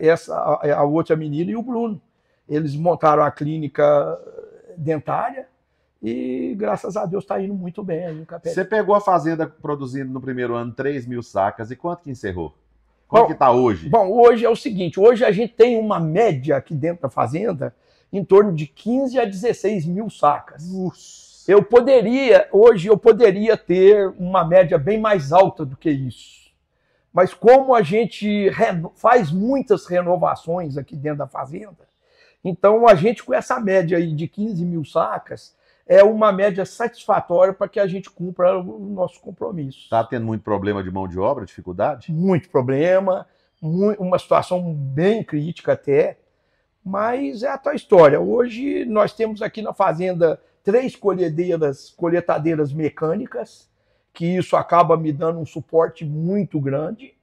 a outra menina e o Bruno. Eles montaram a clínica dentária e, graças a Deus, está indo muito bem aí em Capelinha. Você pegou a fazenda produzindo no primeiro ano 3.000 sacas, e quanto que encerrou? Quanto que está hoje? Bom, hoje é o seguinte, hoje a gente tem uma média aqui dentro da fazenda em torno de 15 a 16 mil sacas. Nossa. Hoje eu poderia ter uma média bem mais alta do que isso. Mas como a gente faz muitas renovações aqui dentro da fazenda, então a gente com essa média aí de 15 mil sacas é uma média satisfatória para que a gente cumpra o nosso compromisso. Está tendo muito problema de mão de obra, dificuldade? Muito problema, uma situação bem crítica até, mas é a tua história. Hoje nós temos aqui na fazenda 3 colheitadeiras mecânicas, que isso acaba me dando um suporte muito grande.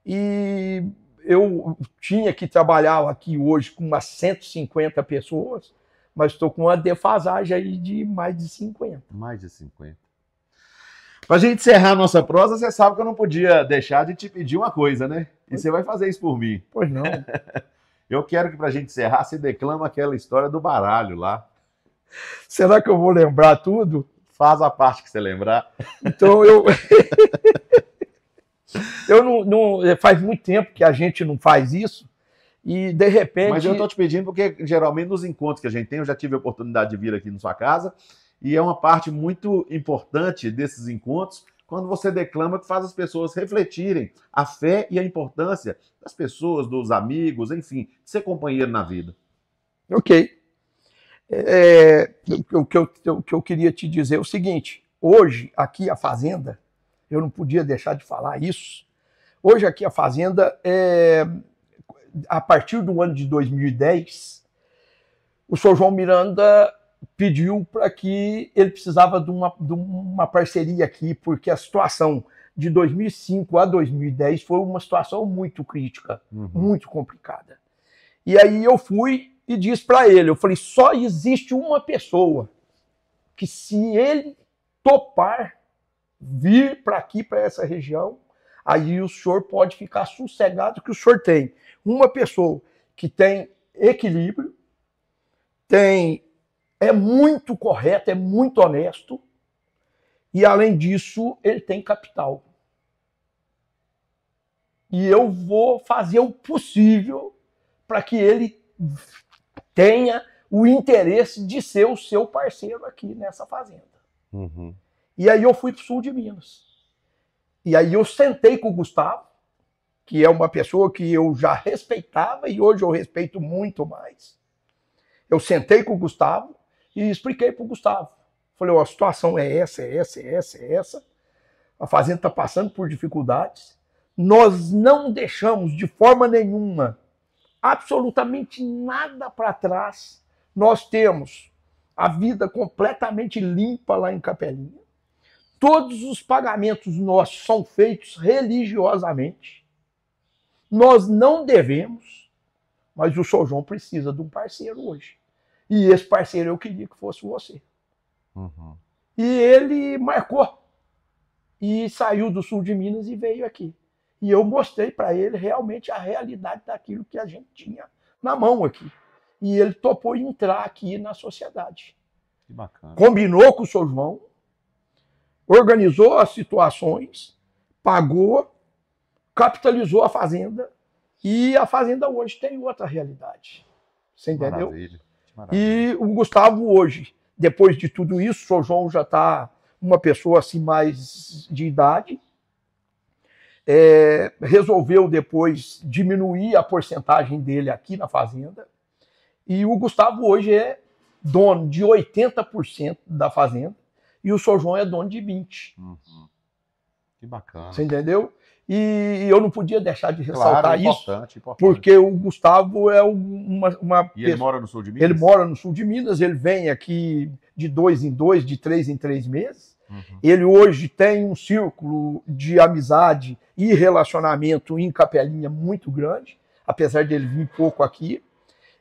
E eu tinha que trabalhar aqui hoje com umas 150 pessoas, mas estou com uma defasagem aí de mais de 50. Mais de 50. Para a gente encerrar a nossa prosa, você sabe que eu não podia deixar de te pedir uma coisa, né? E você vai fazer isso por mim. Pois não. Eu quero que, para a gente encerrar, você declama aquela história do baralho lá. Será que eu vou lembrar tudo? Faz a parte que você lembrar. Então eu não faz muito tempo que a gente não faz isso e de repente. Mas eu estou te pedindo porque geralmente nos encontros que a gente tem, eu já tive a oportunidade de vir aqui na sua casa e é uma parte muito importante desses encontros quando você declama, que faz as pessoas refletirem a fé e a importância das pessoas, dos amigos, enfim, de ser companheiro na vida. Ok. O que eu queria te dizer é o seguinte: hoje, aqui a fazenda, eu não podia deixar de falar isso. Hoje, aqui a fazenda, a partir do ano de 2010, o Sr. João Miranda pediu para que ele precisava de uma parceria aqui, porque a situação de 2005 a 2010 foi uma situação muito crítica, muito complicada. E aí eu fui e disse para ele, eu falei, só existe uma pessoa que, se ele topar vir para aqui, para essa região, aí o senhor pode ficar sossegado que o senhor tem uma pessoa que tem equilíbrio, é muito correto, é muito honesto, e além disso, ele tem capital. E eu vou fazer o possível para que ele tenha o interesse de ser o seu parceiro aqui nessa fazenda. E aí eu fui para o sul de Minas. E aí eu sentei com o Gustavo, que é uma pessoa que eu já respeitava e hoje eu respeito muito mais. Eu sentei com o Gustavo e expliquei para o Gustavo. Falei, a situação é essa, é essa, é essa, é essa. A fazenda está passando por dificuldades. Nós não deixamos de forma nenhuma absolutamente nada para trás. Nós temos a vida completamente limpa lá em Capelinha. Todos os pagamentos nossos são feitos religiosamente. Nós não devemos, mas o Sr. João precisa de um parceiro hoje. E esse parceiro eu queria que fosse você. E ele marcou. E saiu do sul de Minas e veio aqui. E eu mostrei para ele realmente a realidade daquilo que a gente tinha na mão aqui. E ele topou entrar aqui na sociedade. Que bacana. Combinou com o Sr. João, organizou as situações, pagou, capitalizou a fazenda, e a fazenda hoje tem outra realidade. Você entendeu? Maravilha. Maravilha. E o Gustavo hoje, depois de tudo isso, o Sr. João já está uma pessoa assim mais de idade, resolveu depois diminuir a porcentagem dele aqui na fazenda, e o Gustavo hoje é dono de 80% da fazenda, e o Sr. João é dono de 20%. Que bacana. Você entendeu? E eu não podia deixar de ressaltar Claro, isso, importante. porque o Gustavo é uma E ele mora no sul de Minas? Ele mora no sul de Minas, ele vem aqui de 2 em 2, de 3 em 3 meses. Ele hoje tem um círculo de amizade e relacionamento em Capelinha muito grande, apesar de ele vir pouco aqui.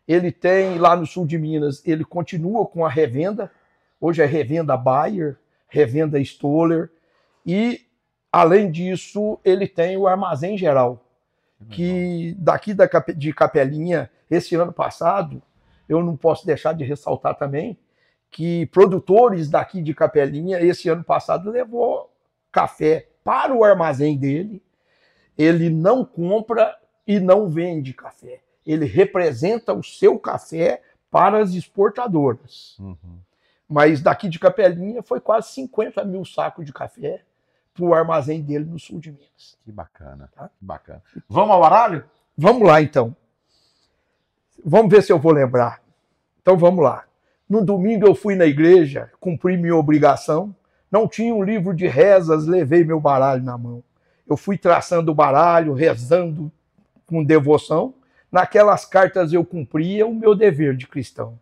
Ele tem lá no sul de Minas, ele continua com a revenda, hoje é revenda Bayer, revenda Stoller, e além disso ele tem o armazém geral, que daqui de Capelinha, esse ano passado, eu não posso deixar de ressaltar também, que produtores daqui de Capelinha, esse ano passado, levou café para o armazém dele. Ele não compra e não vende café. Ele representa o seu café para as exportadoras. Mas daqui de Capelinha foi quase 50 mil sacos de café para o armazém dele no sul de Minas. Que bacana, tá? Que bacana. Vamos ao baralho? Vamos lá, então. Vamos ver se eu vou lembrar. Então, vamos lá. No domingo eu fui na igreja, cumpri minha obrigação, não tinha um livro de rezas, levei meu baralho na mão. Eu fui traçando o baralho, rezando com devoção. Naquelas cartas eu cumpria o meu dever de cristão.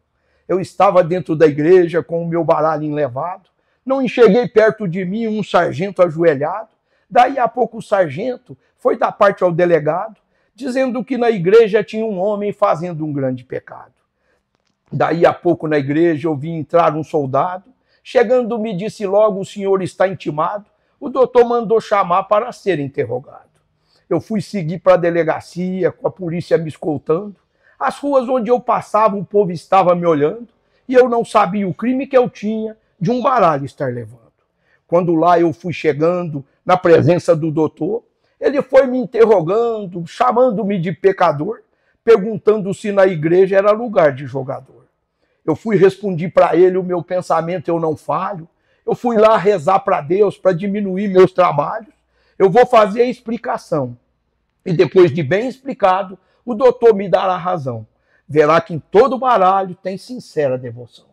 Eu estava dentro da igreja com o meu baralho enlevado, não enxerguei perto de mim um sargento ajoelhado. Daí a pouco o sargento foi dar parte ao delegado, dizendo que na igreja tinha um homem fazendo um grande pecado. Daí a pouco na igreja eu vi entrar um soldado, chegando me disse logo: o senhor está intimado. O doutor mandou chamar para ser interrogado. Eu fui seguir para a delegacia, com a polícia me escoltando. As ruas onde eu passava o povo estava me olhando, e eu não sabia o crime que eu tinha de um baralho estar levando. Quando lá eu fui chegando na presença do doutor, ele foi me interrogando, chamando-me de pecador, perguntando se na igreja era lugar de jogador. Eu fui responder para ele o meu pensamento, eu não falho. Eu fui lá rezar para Deus para diminuir meus trabalhos. Eu vou fazer a explicação. E depois de bem explicado, o doutor me dará razão. Verá que em todo baralho tem sincera devoção.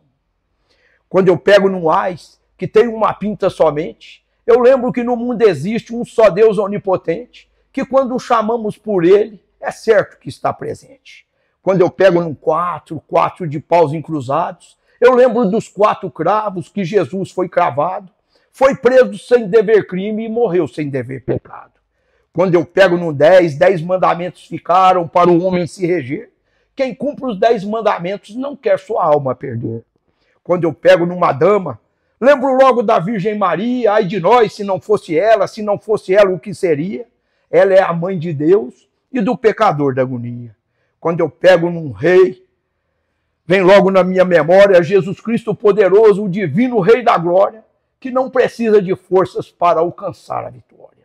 Quando eu pego num ás que tem uma pinta somente, eu lembro que no mundo existe um só Deus onipotente, que quando o chamamos por ele, é certo que está presente. Quando eu pego num 4 de paus encruzados, eu lembro dos 4 cravos que Jesus foi cravado, foi preso sem dever crime e morreu sem dever pecado. Quando eu pego num 10 mandamentos ficaram para o homem se reger. Quem cumpre os 10 mandamentos não quer sua alma perder. Quando eu pego numa dama, lembro logo da Virgem Maria, ai de nós se não fosse ela o que seria? Ela é a mãe de Deus e do pecador da agonia. Quando eu pego num rei, vem logo na minha memória Jesus Cristo poderoso, o divino Rei da glória, que não precisa de forças para alcançar a vitória.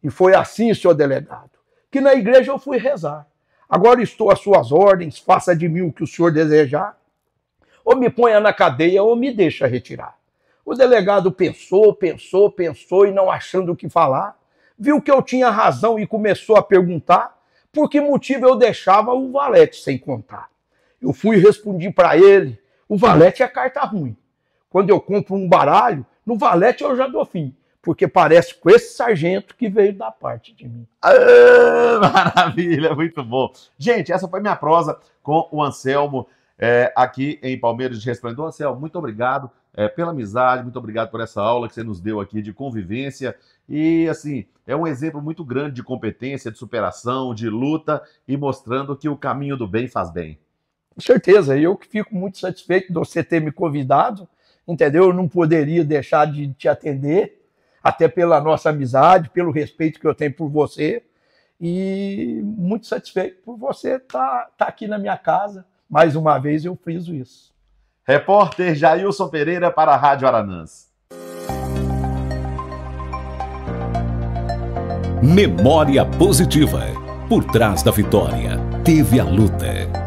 E foi assim, senhor delegado, que na igreja eu fui rezar. Agora estou às suas ordens, faça de mim o que o senhor desejar. Ou me ponha na cadeia ou me deixa retirar. O delegado pensou e não achando o que falar, viu que eu tinha razão e começou a perguntar por que motivo eu deixava o valete sem contar. Eu fui e respondi para ele: o valete é carta ruim. Quando eu compro um baralho, no valete eu já dou fim, porque parece com esse sargento que veio da parte de mim. Maravilha, muito bom. Gente, essa foi minha prosa com o Anselmo, aqui em Palmeiras de Resplendor. Anselmo, muito obrigado pela amizade, muito obrigado por essa aula que você nos deu aqui de convivência. E, assim, é um exemplo muito grande de competência, de superação, de luta e mostrando que o caminho do bem faz bem. Com certeza, eu que fico muito satisfeito de você ter me convidado, entendeu? Eu não poderia deixar de te atender, até pela nossa amizade, pelo respeito que eu tenho por você, e muito satisfeito por você estar aqui na minha casa. Mais uma vez eu friso isso. Repórter Jailson Pereira para a Rádio Aranãs. Memória positiva. Por trás da vitória, teve a luta.